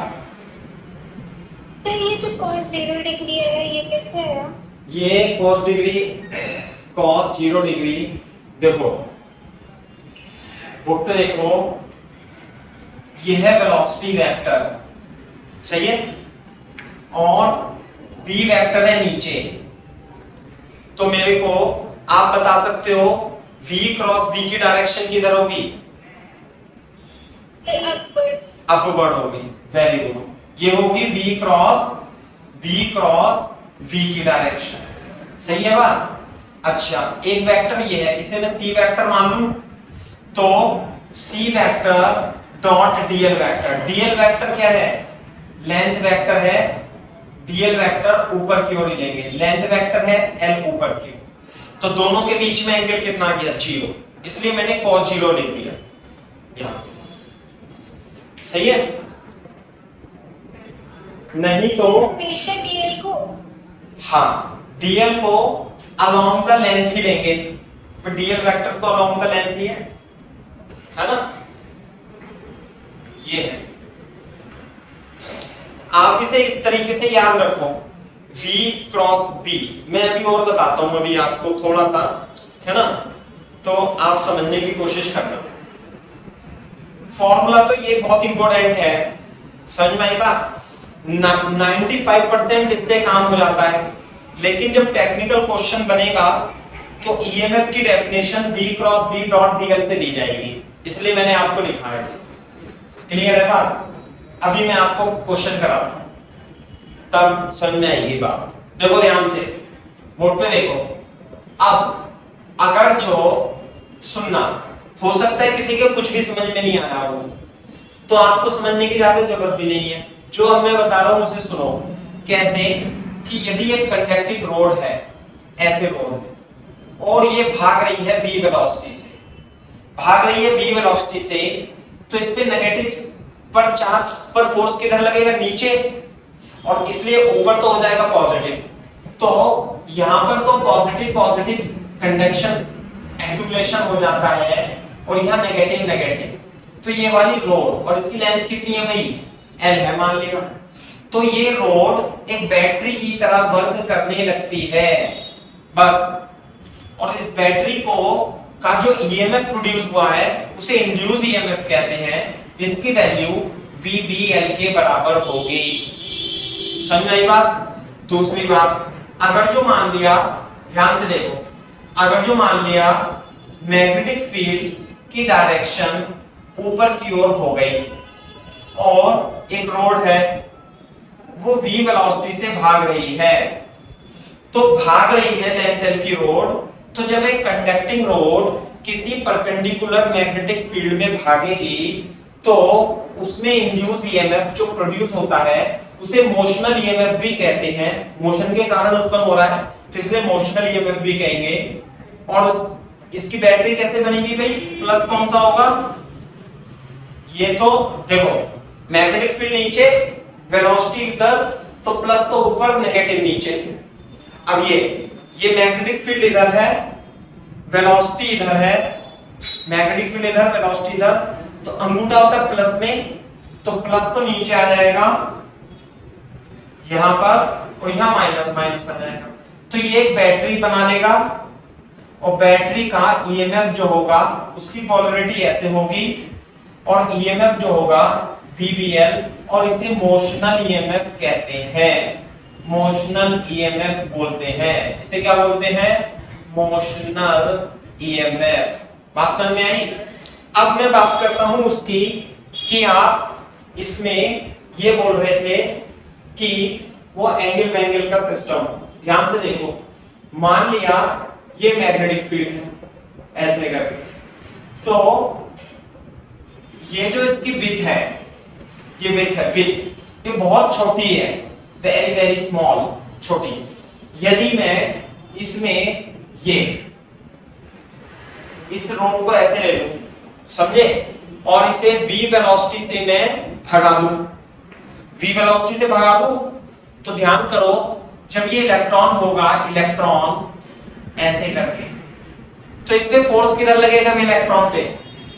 तो ये जो cos 0 डिग्री है ये कैसे आया? ये cos डिग्री, cos 0 डिग्री, देखो बुक पे देखो, ये है वेलोसिटी वेक्टर, सही है, और v वेक्टर है नीचे। तो मेरे को आप बता सकते हो v क्रॉस v की डायरेक्शन किधर होगी? अपवर्ड्स। अपवर्ड होगी, वेरी गुड। ये होगी v क्रॉस v की डायरेक्शन, सही है बात। अच्छा, एक वेक्टर ये है, इसे मैं c वेक्टर मान लूं, तो c vector dot dl vector. dl vector क्या है? लेंथ वेक्टर है। dl वेक्टर ऊपर की ओर ही लेंगे, लेंथ वेक्टर है l ऊपर की ओर, तो दोनों के बीच में एंगल कितना आ गया? 0, इसलिए मैंने cos 0 लिख दिया यहां, सही है। नहीं तो हमेशा dl को, हाँ, dl को अलोंग द लेंथ ही लेंगे, तो dl वेक्टर तो अलोंग द लेंथ ही है ना। ये है, आप इसे इस तरीके से याद रखो, v क्रॉस b। मैं अभी और बताता हूं अभी आपको थोड़ा सा, है ना, तो आप समझने की कोशिश करना। फॉर्मूला तो ये बहुत इंपॉर्टेंट है, समझ में आई बात। 95% इससे काम हो जाता है, लेकिन जब टेक्निकल क्वेश्चन बनेगा तो ईएमएफ की definition v cross b dot dl से दी जाएगी, इसलिए मैंने आपको लिखा है। क्लियर है बात? अभी मैं आपको क्वेश्चन कराता हूं, तब समझ में आएगी बात। देखो ध्यान से, बोर्ड पे देखो। अब अगर जो सुनना, हो सकता है किसी के कुछ भी समझ में नहीं आया हो, तो आपको समझने की ज्यादा जरूरत भी नहीं है, जो अब मैं बता रहा हूं उसे सुनो। कैसे कि यदि एक कंडक्टिंग रोड है, ऐसे रोड है, और ये भाग रही है v वेलोसिटी से, भाग रही है v वेलोसिटी से, तो इस पे नेगेटिव पर चार्ज पर फोर्स किधर लगेगा? नीचे, और इसलिए ऊपर तो हो जाएगा पॉजिटिव। तो यहां पर तो पॉजिटिव पॉजिटिव कंडक्शन एक्यूमुलेशन हो जाता है, और यहां नेगेटिव नेगेटिव। तो ये वाली रोड, और इसकी लेंथ कितनी है भाई? L है मान लिया। तो ये रोड एक बैटरी की तरह वर्क करने लगती है, बस। और इस बैटरी को का जो ईएमएफ प्रोड्यूस हुआ है उसे इंड्यूस ईएमएफ कहते हैं। इसकी वैल्यू VBL के बराबर होगी। समझ आई बात? दूसरी बात, अगर जो मान लिया, ध्यान से देखो, अगर जो मान लिया मैग्नेटिक फील्ड की डायरेक्शन ऊपर की ओर हो गई, और एक रोड है वो v वेलोसिटी से भाग रही है, तो भाग रही है लेंथ l की रोड। तो जब एक कंडक्टिंग रोड किसी परपेंडिकुलर मैग्नेटिक फील्ड में भागेगी, तो उसमें इंड्यूस ईएमएफ जो प्रोड्यूस होता है उसे मोशनल ईएमएफ भी कहते हैं। मोशन के कारण उत्पन्न हो रहा है, तो इसलिए मोशनल ईएमएफ भी कहेंगे। और इसकी बैटरी कैसे बनेगी भाई, प्लस कौन सा होगा, ये तो देखो मैग्नेटिक फील्ड नीचे, वेलोसिटी इधर, तो प्लस तो ऊपर, नेगेटिव नीचे। अब ये मैग्नेटिक फील्ड इधर है, वेलोसिटी इधर है, मैग्नेटिक फील्ड इधर, वेलोसिटी इधर, तो अंगूठा होता है प्लस में, तो प्लस तो नीचे आ जाएगा यहां पर, और यहां माइनस माइनस आ जाएगा। तो ये एक बैटरी बना लेगा, और बैटरी का ईएमएफ जो होगा उसकी पोलैरिटी ऐसे होगी, और ईएमएफ जो होगा VBL, और इसे मोशनल ईएमएफ कहते हैं, मोशनल ईएमएफ बोलते हैं। इसे क्या बोलते हैं, मोशनल ईएमएफ। बात समझ में आई। अब मैं बात करता हूं उसकी कि आप इसमें ये बोल रहे थे कि वो एंगल वैंगल का सिस्टम, ध्यान से देखो, मान लिया ये मैग्नेटिक फील्ड है ऐसे करके, तो ये जो इसकी विड्थ है, ये विड्थ है, विड्थ ये बहुत छोटी है, वेरी वेरी स्मॉल, छोटी। यदि मैं इसमें ये इस रोड को ऐसे ले लूं, समझे, और इसे v वेलोसिटी से मैं भगा दूं, v वेलोसिटी से भगा दूं, तो ध्यान करो जब ये इलेक्ट्रॉन होगा, इलेक्ट्रॉन ऐसे करके, तो इस पे फोर्स किधर लगेगा, इलेक्ट्रॉन पे,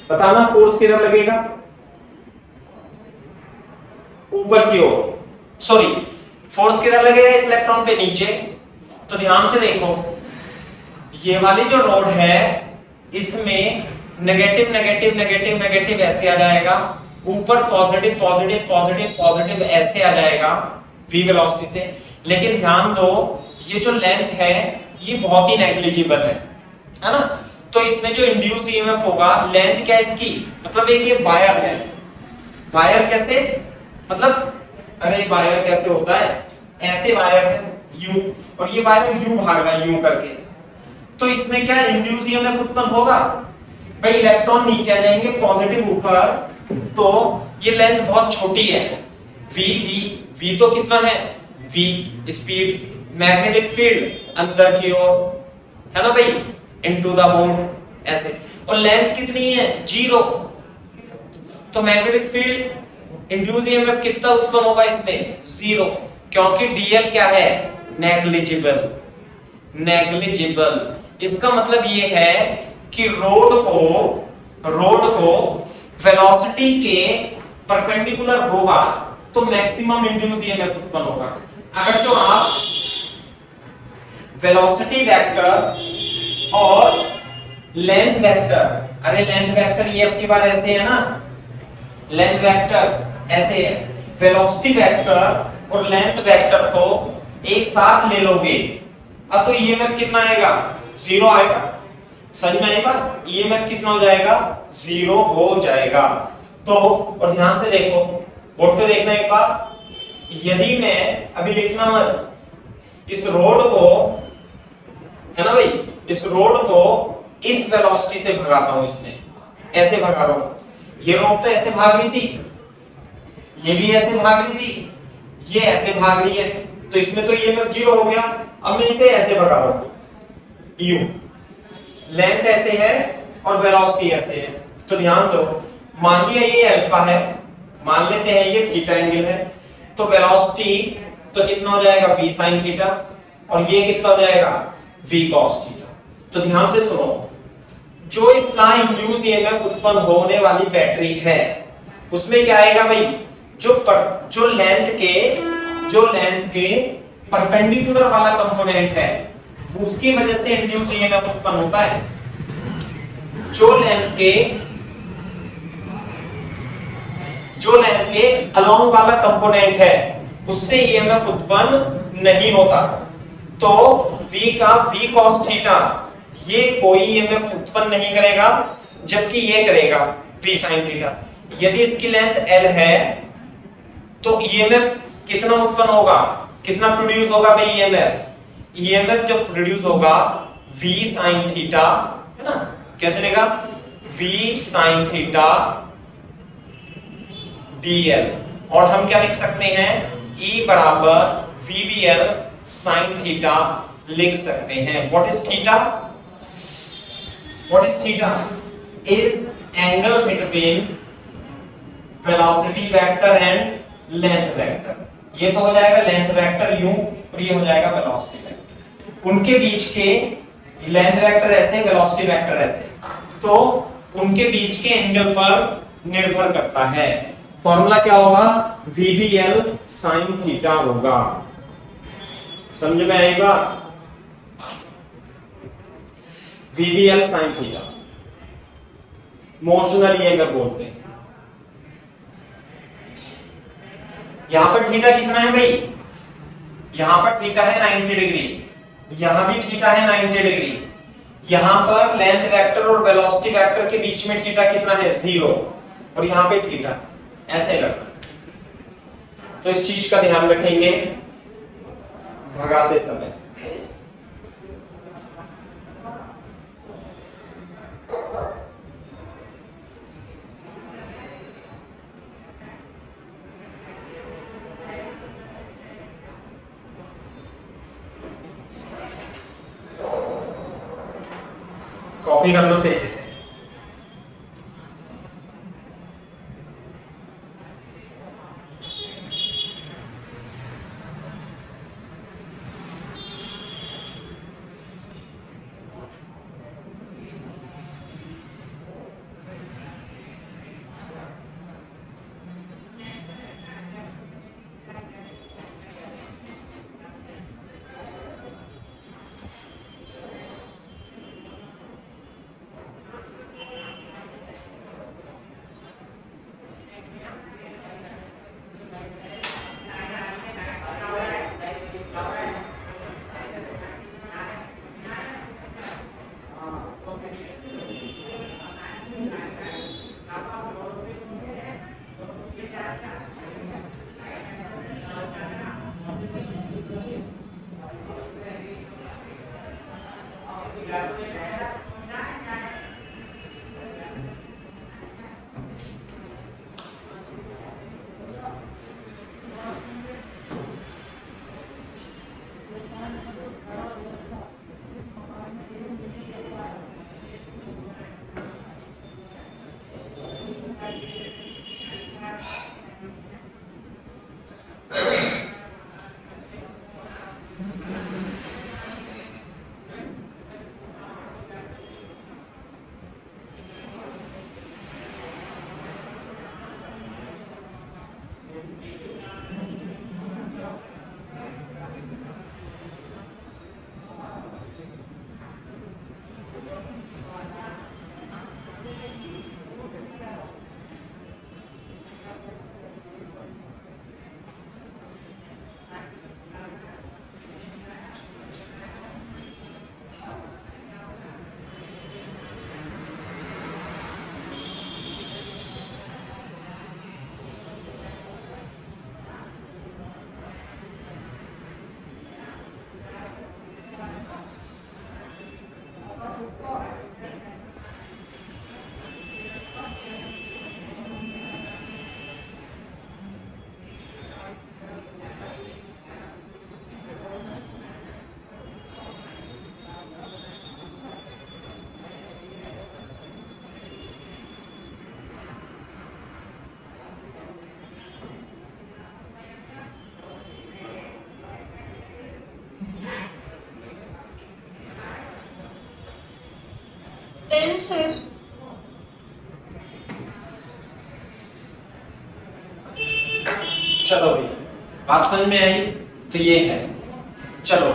बताना फोर्स किधर लगेगा, ऊपर की ओर, सॉरी फोर्स किधर लगेगा इस इलेक्ट्रॉन पे, नीचे। तो ध्यान से देखो, ये वाली जो रोड है इसमें नेगेटिव नेगेटिव नेगेटिव नेगेटिव ऐसे आ जाएगा, ऊपर पॉजिटिव पॉजिटिव पॉजिटिव पॉजिटिव ऐसे आ जाएगा v वेलोसिटी से। लेकिन ध्यान दो, ये जो लेंथ है ये बहुत ही नेग्लिजिबल है ना, तो इसमें जो इंड्यूस ईएमएफ होगा, लेंथ क्या है इसकी, मतलब एक ये वायर है, वायर कैसे, मतलब अरे वायर कैसे होता है, ऐसे वायर है यू, और ये वायर यू भाग रहा है यू करके, तो इसमें क्या इंड्यूस ईएमएफ उत्पन्न होगा भाई, इलेक्ट्रॉन नीचे आ जाएंगे, पॉजिटिव ऊपर, तो ये लेंथ बहुत छोटी है, v तो कितना है, v स्पीड, मैग्नेटिक फील्ड अंदर की ओर है ना भाई, इनटू द बोर्ड ऐसे, और लेंथ कितनी है, 0, तो मैग्नेटिक फील्ड इंड्यूस ईएमएफ कितना उत्पन्न होगा इसमें, 0, क्योंकि dl क्या है, नेग्लिजिबल, नेग्लिजिबल। इसका मतलब ये है कि रोड को वेलोसिटी के परपेंडिकुलर होगा तो मैक्सिमम इंड्यूस ईएमएफ उत्पन्न होगा। अगर जो आप वेलोसिटी वेक्टर और लेंथ वेक्टर, अरे लेंथ वेक्टर ये आपकी बार ऐसे है ना, लेंथ वेक्टर ऐसे है, वेलोसिटी वेक्टर और लेंथ वेक्टर को एक साथ ले लोगे, अब तो ईएमएफ कितना आएगा, 0 आएगा, समझ में आएगा, ईएमएफ कितना हो जाएगा, 0 हो जाएगा। तो और ध्यान से देखो, बोर्ड पे देखना एक बार, यदि मैं अभी लिखना मत, इस रोड को है ना भाई, इस रोड को इस वेलोसिटी से भगाता हूं, इसमें ऐसे भगा रहा हूं, ये रोड तो ऐसे भाग रही थी, ये भी ऐसे भाग रही थी, ये ऐसे भाग रही है, तो इसमें तो ईएमएफ 0 हो गया। अब मैं इसे ऐसे भगा रहा हूं, यू, लेंथ ऐसे है और वेलोसिटी ऐसे है, तो ध्यान दो, मान लिया ये अल्फा है, मान लेते हैं ये थीटा एंगल है, तो वेलोसिटी तो कितना हो जाएगा, v sin थीटा, और ये कितना हो जाएगा, v cos थीटा। तो ध्यान से सुनो, जो इसका इंड्यूस ईएमएफ उत्पन्न होने वाली बैटरी है उसमें क्या आएगा भाई, जो लेंथ के परपेंडिकुलर वाला कंपोनेंट है उसकी वजह से इंड्यूस ईएमएफ उत्पन्न होता है, जो लेंथ के अलोंग वाला कंपोनेंट है उससे ईएमएफ उत्पन्न नहीं होता। तो v cos थीटा ये कोई ईएमएफ उत्पन्न नहीं करेगा, जबकि ये करेगा v sin थीटा। यदि इसकी लेंथ l है तो ईएमएफ कितना उत्पन्न होगा, कितना प्रोड्यूस होगा भाई, ईएमएफ जो प्रोड्यूस होगा v sin थीटा, है ना, कैसे देगा, v sin थीटा dl, और हम क्या लिख सकते हैं, E बराबर VBL sin थीटा लिख सकते हैं। What is theta? What is theta? Is angle between velocity vector and length vector. ये तो हो जाएगा लेंथ वेक्टर यूं और ये हो जाएगा वेलोसिटी वेक्टर। उनके बीच के लेंथ वेक्टर ऐसे, वेलोसिटी वेक्टर ऐसे, तो उनके बीच के एंगल पर निर्भर करता है। फॉर्मूला क्या होगा? VBL sin थीटा होगा। समझ में आएगा? VBL sin theta motional angle बोलते हैं। यहां पर थीटा कितना है भाई? यहां पर थीटा है 90 डिग्री, यहां भी थीटा है 90 डिग्री। यहां पर लेंथ वेक्टर और वेलोसिटी वेक्टर के बीच में थीटा कितना है? 0। और यहां पे थीटा ऐसे लगता। तो इस चीज का ध्यान रखेंगे भगाते समय। कॉपी कर लो तेजी से। सर चलो भाई, बात समझ में आई? तो ये है। चलो,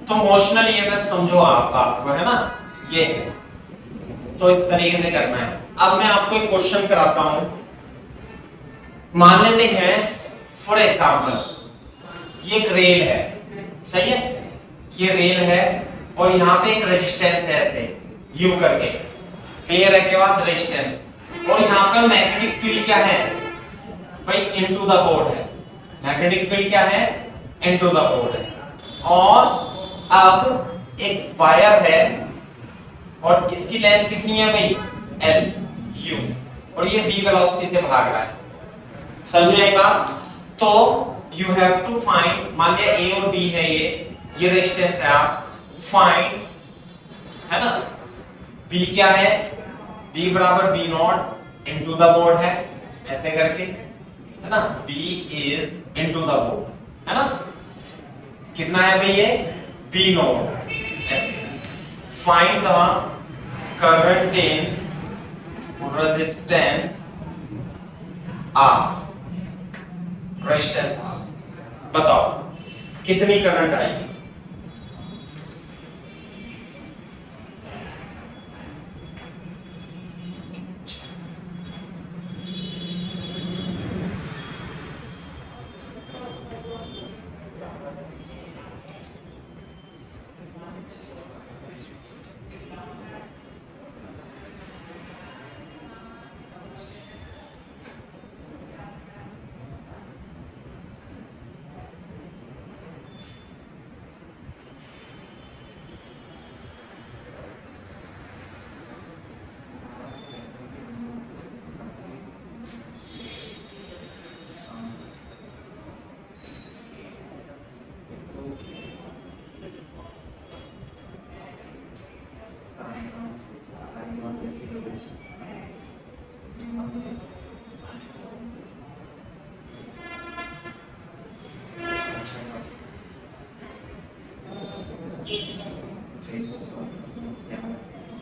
तो मोशनल ईएमएफ समझो आप बात को, है ना? ये है, तो इस तरीके से करना है। अब मैं आपको एक क्वेश्चन कराता हूं। मान लेते हैं फॉर एग्जांपल ये एक रेल है, सही है? ये रेल है और यहाँ पे एक रेजिस्टेंस है ऐसे यू करके, क्लियर है? के बाद रेजिस्टेंस, और यहाँ पर मैग्नेटिक फील्ड क्या है भाई? इनटू द बोर्ड है। मैग्नेटिक फील्ड क्या है? इनटू द बोर्ड है। और अब एक वायर है और इसकी लेंथ कितनी है भाई? एल यू, और ये v वेलोसिटी से भाग रहा है, समझ में आएगा? तो यू हैव टू फाइंड, मान लिया a और b है, ये रेजिस्टेंस है, आप फाइंड, है ना, B क्या है, B बराबर B not into the mode है, ऐसे करके, है ना, B is into the mode, है ना, कितना है भाई ये B नॉट, ऐसे। Find the current in resistance R, resistance R, बताओ कितनी करंट आएगी।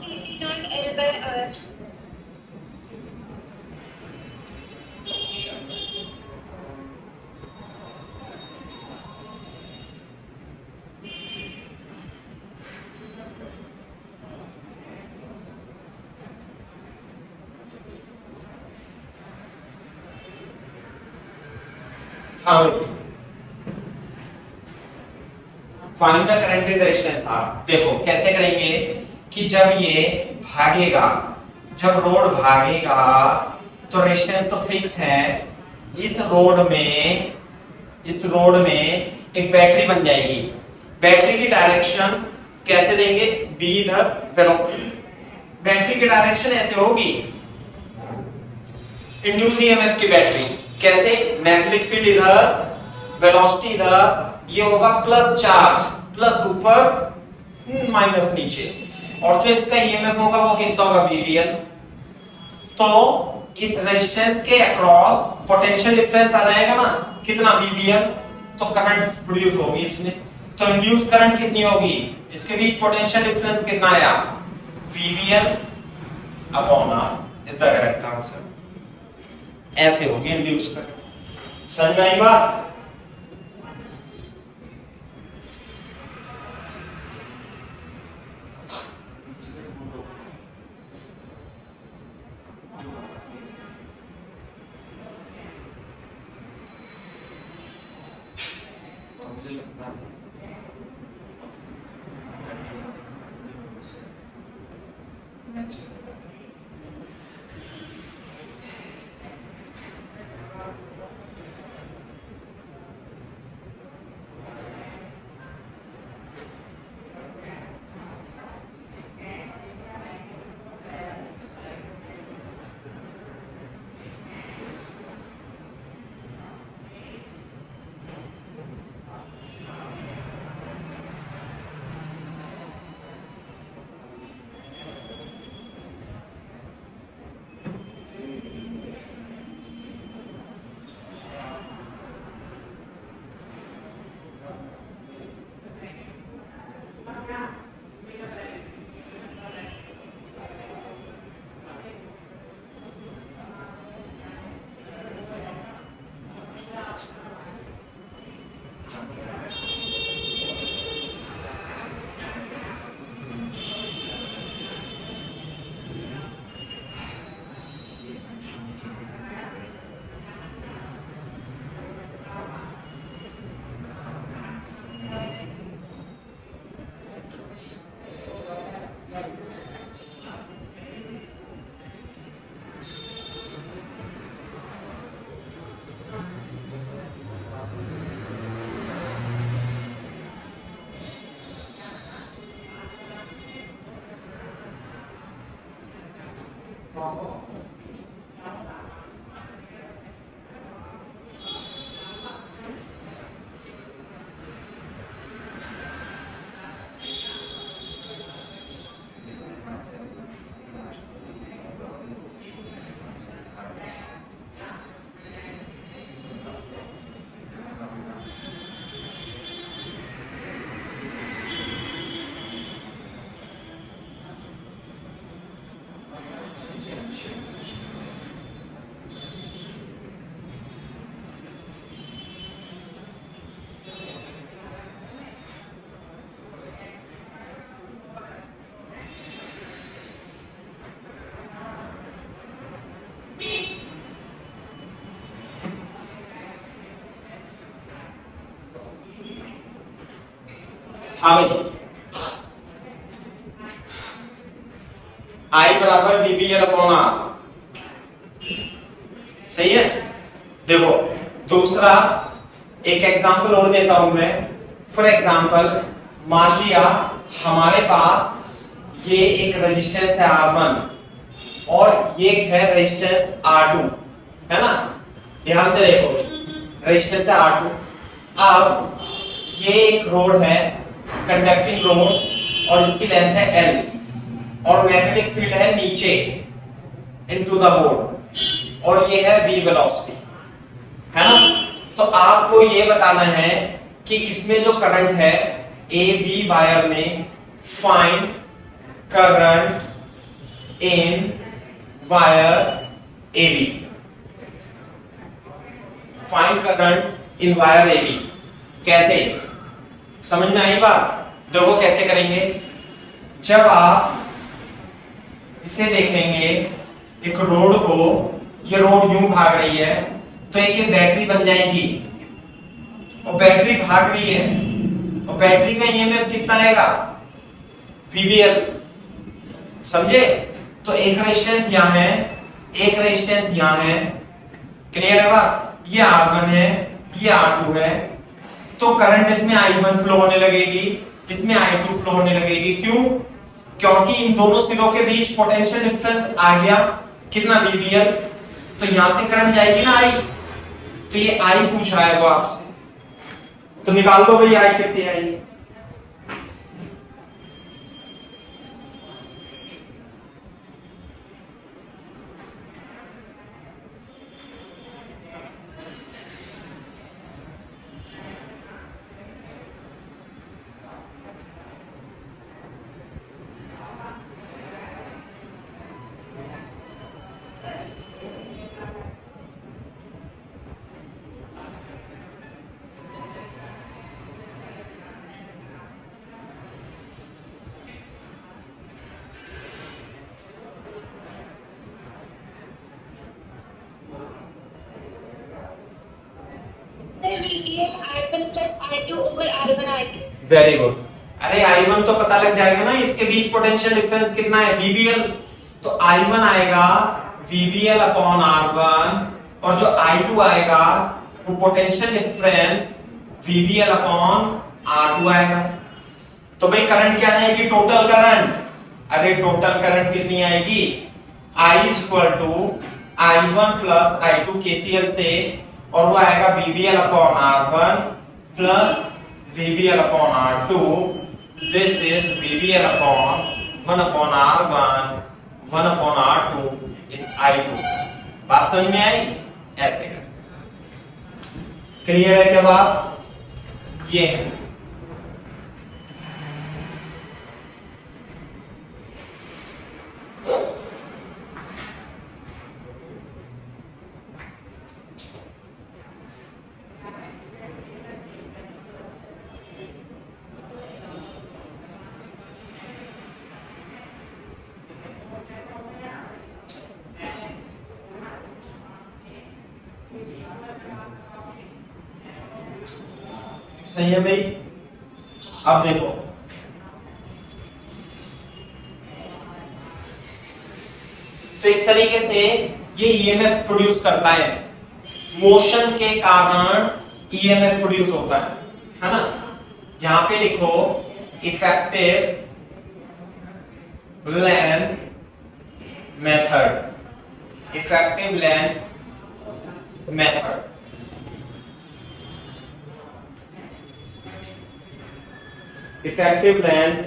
P not L by R. हाँ, find the current in resistance R। देखो कैसे करेंगे कि जब ये भागेगा, जब रोड भागेगा तो रेजिस्टेंस तो फिक्स है, इस रोड में एक बैटरी बन जाएगी। बैटरी की डायरेक्शन कैसे देंगे, B इधर, बैटरी की डायरेक्शन ऐसे होगी, इंड्यूस ईएमएफ की बैटरी कैसे, मैग्नेटिक फील्ड इधर, वेलोसिटी इधर, ये होगा प्लस चार्ज, प्लस ऊपर माइनस नीचे, और जो इसका ईएमएफ होगा वो कितना होगा, VBL। तो इस रेजिस्टेंस के अक्रॉस पोटेंशियल डिफरेंस आ जाएगा ना, कितना, VBL। तो करंट प्रोड्यूस होगी इसमें, तो इंड्यूस करंट कितनी होगी, इसके बीच पोटेंशियल डिफरेंस कितना आया, VBL upon R is the correct answer. ऐसे होगी इंड्यूस करंट। समझ में आई बात। हाँ भाई, आई बराबर VBL अपॉन आर, सही है। देखो दूसरा एक एग्जांपल और देता हूं मैं। फॉर एग्जांपल मान लिया हमारे पास ये एक रेजिस्टेंस है R1 और ये है रेजिस्टेंस R2, है ना। ध्यान से देखो, रेजिस्टेंस है R2। अब ये एक रोड है, कंडक्टिंग रोड, और इसकी लेंथ है L और मैग्नेटिक फील्ड है नीचे इनटू द बोर्ड, और ये है v वेलोसिटी, है ना। तो आपको ये बताना है कि इसमें जो करंट है ए बी वायर में, find current in wire A B, find current in wire A B. कैसे, समझ में आई बात? देखो कैसे करेंगे। जब आप इसे देखेंगे, एक रोड को, ये रोड यूं भाग रही है, तो एक ये बैटरी बन जाएगी, और बैटरी भाग रही है, और बैटरी का ईएमएफ कितना आएगा? VBL, समझे। तो एक रेजिस्टेंस यहां है, एक रेजिस्टेंस यहां है, क्लियर है बात? ये R1 है, ये R2 है। तो करंट इसमें I1 फ्लो होने लगेगी, इसमें I2 फ्लो होने लगेगी। क्यों? क्योंकि इन दोनों सिरों के बीच पोटेंशियल डिफरेंस आ गया, कितना? VBL। तो यहां से करंट जाएगी ना I, तो ये I पूछ रहा है वो आपसे, तो निकाल दो भाई I कितनी आएगी। VBL R1 plus R2 over R1 R2। Very good. अरे I1 तो पता लग जाएगा ना, इसके बीच पोटेंशियल डिफरेंस कितना है? VBL। तो I1 आएगा VBL अपॉन R1, और जो I2 आएगा वो potential difference VBL upon R2 आएगा। तो भाई करंट क्या आएगी? Total current. अरे टोटल करंट कितनी आएगी? I equal to I1 plus I2 KCL से, और वो आएगा VBL upon R1 plus VBL upon R2। This is VBL upon 1 upon R1 1 upon R2 is I2। बात समझ में आई? ऐसे क्लियर है क्या बात? ये है। सही है भाई। अब देखो, तो इस तरीके से ये ईएमएफ प्रोड्यूस करता है, मोशन के कारण ईएमएफ प्रोड्यूस होता है ना। यहां पे लिखो effective length method, effective length method. Effective length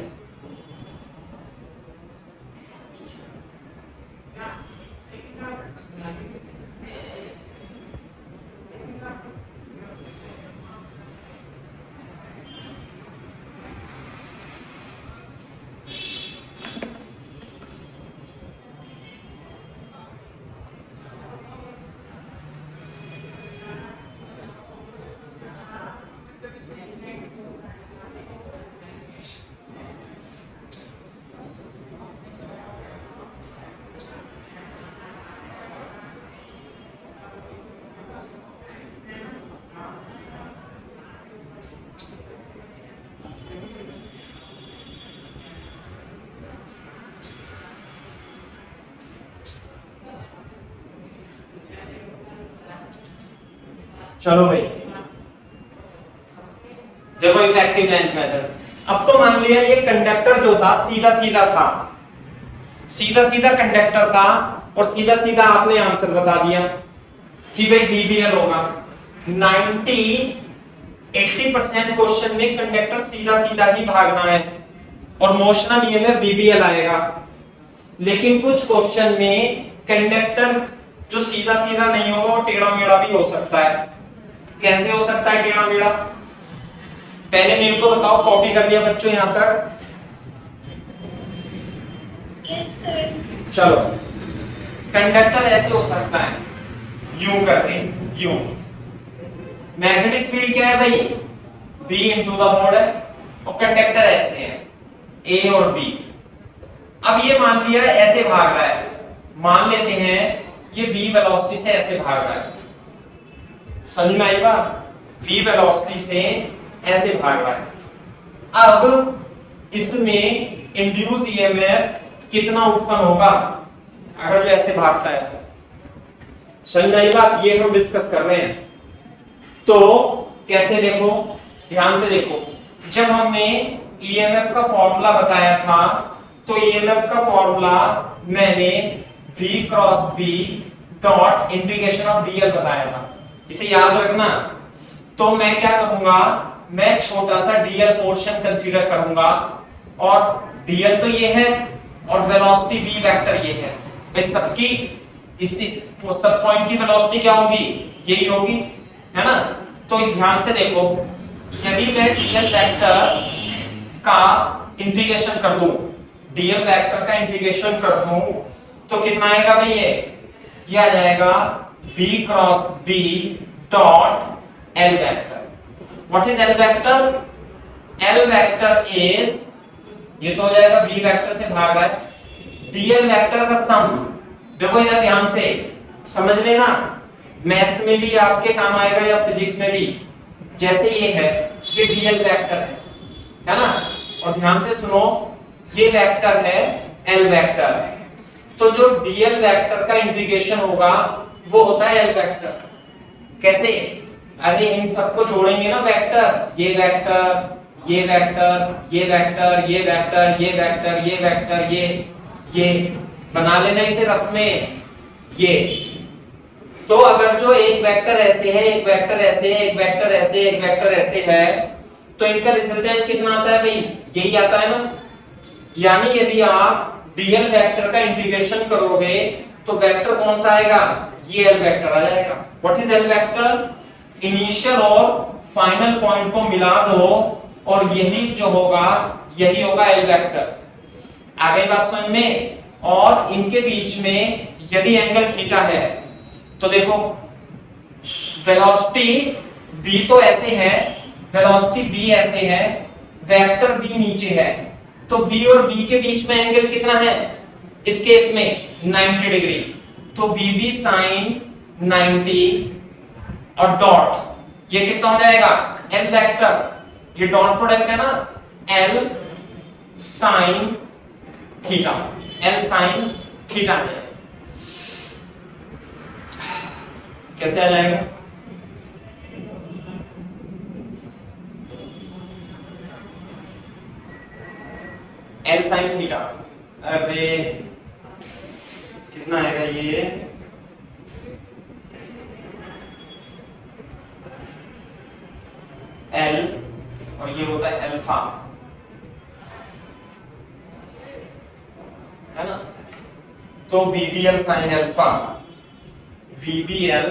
चलो भाई देखो इफेक्टिव लेंथ मेथड। अब तो मान लिया ये कंडक्टर जो था सीधा सीधा था, सीधा सीधा कंडक्टर था और सीधा सीधा आपने आंसर बता दिया कि भाई VBL होगा। 80% क्वेश्चन में कंडक्टर सीधा सीधा ही भागना है और मोशनल ईएमएफ VBL आएगा, लेकिन कुछ क्वेश्चन में कंडक्टर जो सीधा सीधा नहीं होगा वो टेढ़ा मेढ़ा भी हो सकता है। कैसे हो सकता है टेढ़ा मेढ़ा? पहले मेरे को बताओ, कॉपी कर लिया बच्चों यहां तक? Yes sir. चलो, कंडक्टर ऐसे हो सकता है यूं करके, यूं। मैग्नेटिक फील्ड क्या है भाई? B इनटू द मोड है और कंडक्टर ऐसे है A और B। अब ये मान लिया ऐसे भाग रहा है, मान लेते हैं ये V वेलोसिटी से ऐसे भाग रहा है, समझ में आई बात? V वेलोसिटी से ऐसे भाग रहा है। अब इसमें इंड्यूस ईएमएफ कितना उत्पन्न होगा अगर जो ऐसे भागता है तो? समझ में आई बात? ये हम डिस्कस कर रहे हैं। तो कैसे? देखो ध्यान से देखो, जब हमने ईएमएफ का फॉर्मूला बताया था तो ईएमएफ का फॉर्मूला मैंने V cross B dot integration of dl बताया था, इसे याद रखना। तो मैं क्या करूंगा, मैं छोटा सा dl पोर्शन कंसीडर करूंगा और dl तो ये है और वेलोसिटी v वेक्टर ये है। भाई सबकी इस सब पॉइंट की वेलोसिटी क्या होगी? यही होगी, है ना? तो ध्यान से देखो, यदि मैं dl वेक्टर का इंटीग्रेशन कर दूं, dl वेक्टर का इंटीग्रेशन कर दूं तो कितना आएगा भाई? ये आ जाएगा v cross b dot l vector. What is l vector? l vector is, ये तो हो जाएगा v वेक्टर से भाग रहा है, dl वेक्टर का सम। देखो इधर ध्यान से समझ लेना, मैथ्स में भी आपके काम आएगा या फिजिक्स में भी। जैसे ये है, ये dl वेक्टर है ना, और ध्यान से सुनो, ये वेक्टर है l वेक्टर। तो जो dl वेक्टर का इंटीग्रेशन होगा वो होता है l वेक्टर। कैसे? अरे इन सबको जोड़ेंगे ना वेक्टर, ये वेक्टर, ये वेक्टर, ये वेक्टर, ये वेक्टर, ये वेक्टर, ये वेक्टर, ये बना लेना इसे रफ में। ये तो अगर जो एक वेक्टर ऐसे है, एक वेक्टर ऐसे है, एक वेक्टर ऐसे, एक वेक्टर ऐसे है, तो इनका रिजल्टेंट कितना आता है भाई? यही आता है ना। यानी यदि आप dl वेक्टर का इंटीग्रेशन करोगे तो वेक्टर कौन सा आएगा? ये l वेक्टर आ जाएगा। What is l vector? Initial और फाइनल पॉइंट को मिला दो और यही जो होगा यही होगा l वेक्टर। आ गई बात समझ में? और इनके बीच में यदि एंगल थीटा है तो देखो वेलोसिटी b तो ऐसे है, वेलोसिटी b ऐसे है, वेक्टर b नीचे है, तो v और b के बीच में एंगल कितना है इस केस में? 90 डिग्री। तो vb sin 90 और डॉट ये कितना हो जाएगा? l vector. ये डॉट प्रोडक्ट है ना, l sin theta, l sin theta है। कैसे आ जाएगा? l sin थीटा, अरे कितना आएगा ये? l और ये होता है अल्फा, है ना? तो VBL sin alpha, VBL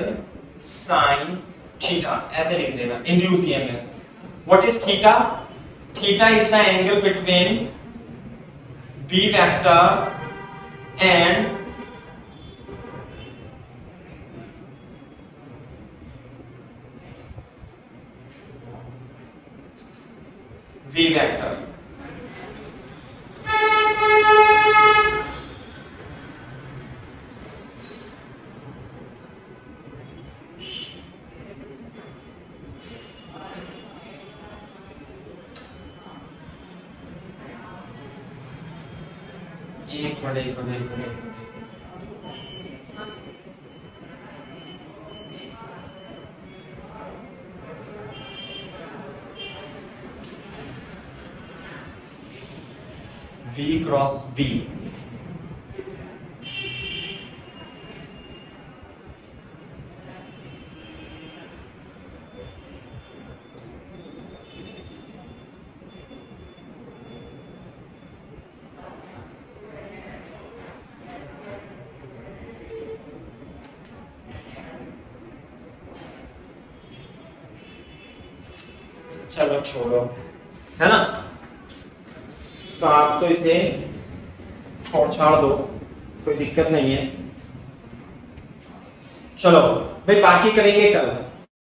sin theta ऐसे लिख देना, induce EMF. What is theta? Theta is the angle between B vector and V vector। एक मिनट V क्रॉस B। चलो छोड़ो, है ना, तो आप तो इसे छोड़ छाड़ दो, कोई दिक्कत नहीं है। चलो भाई बाकी करेंगे कल।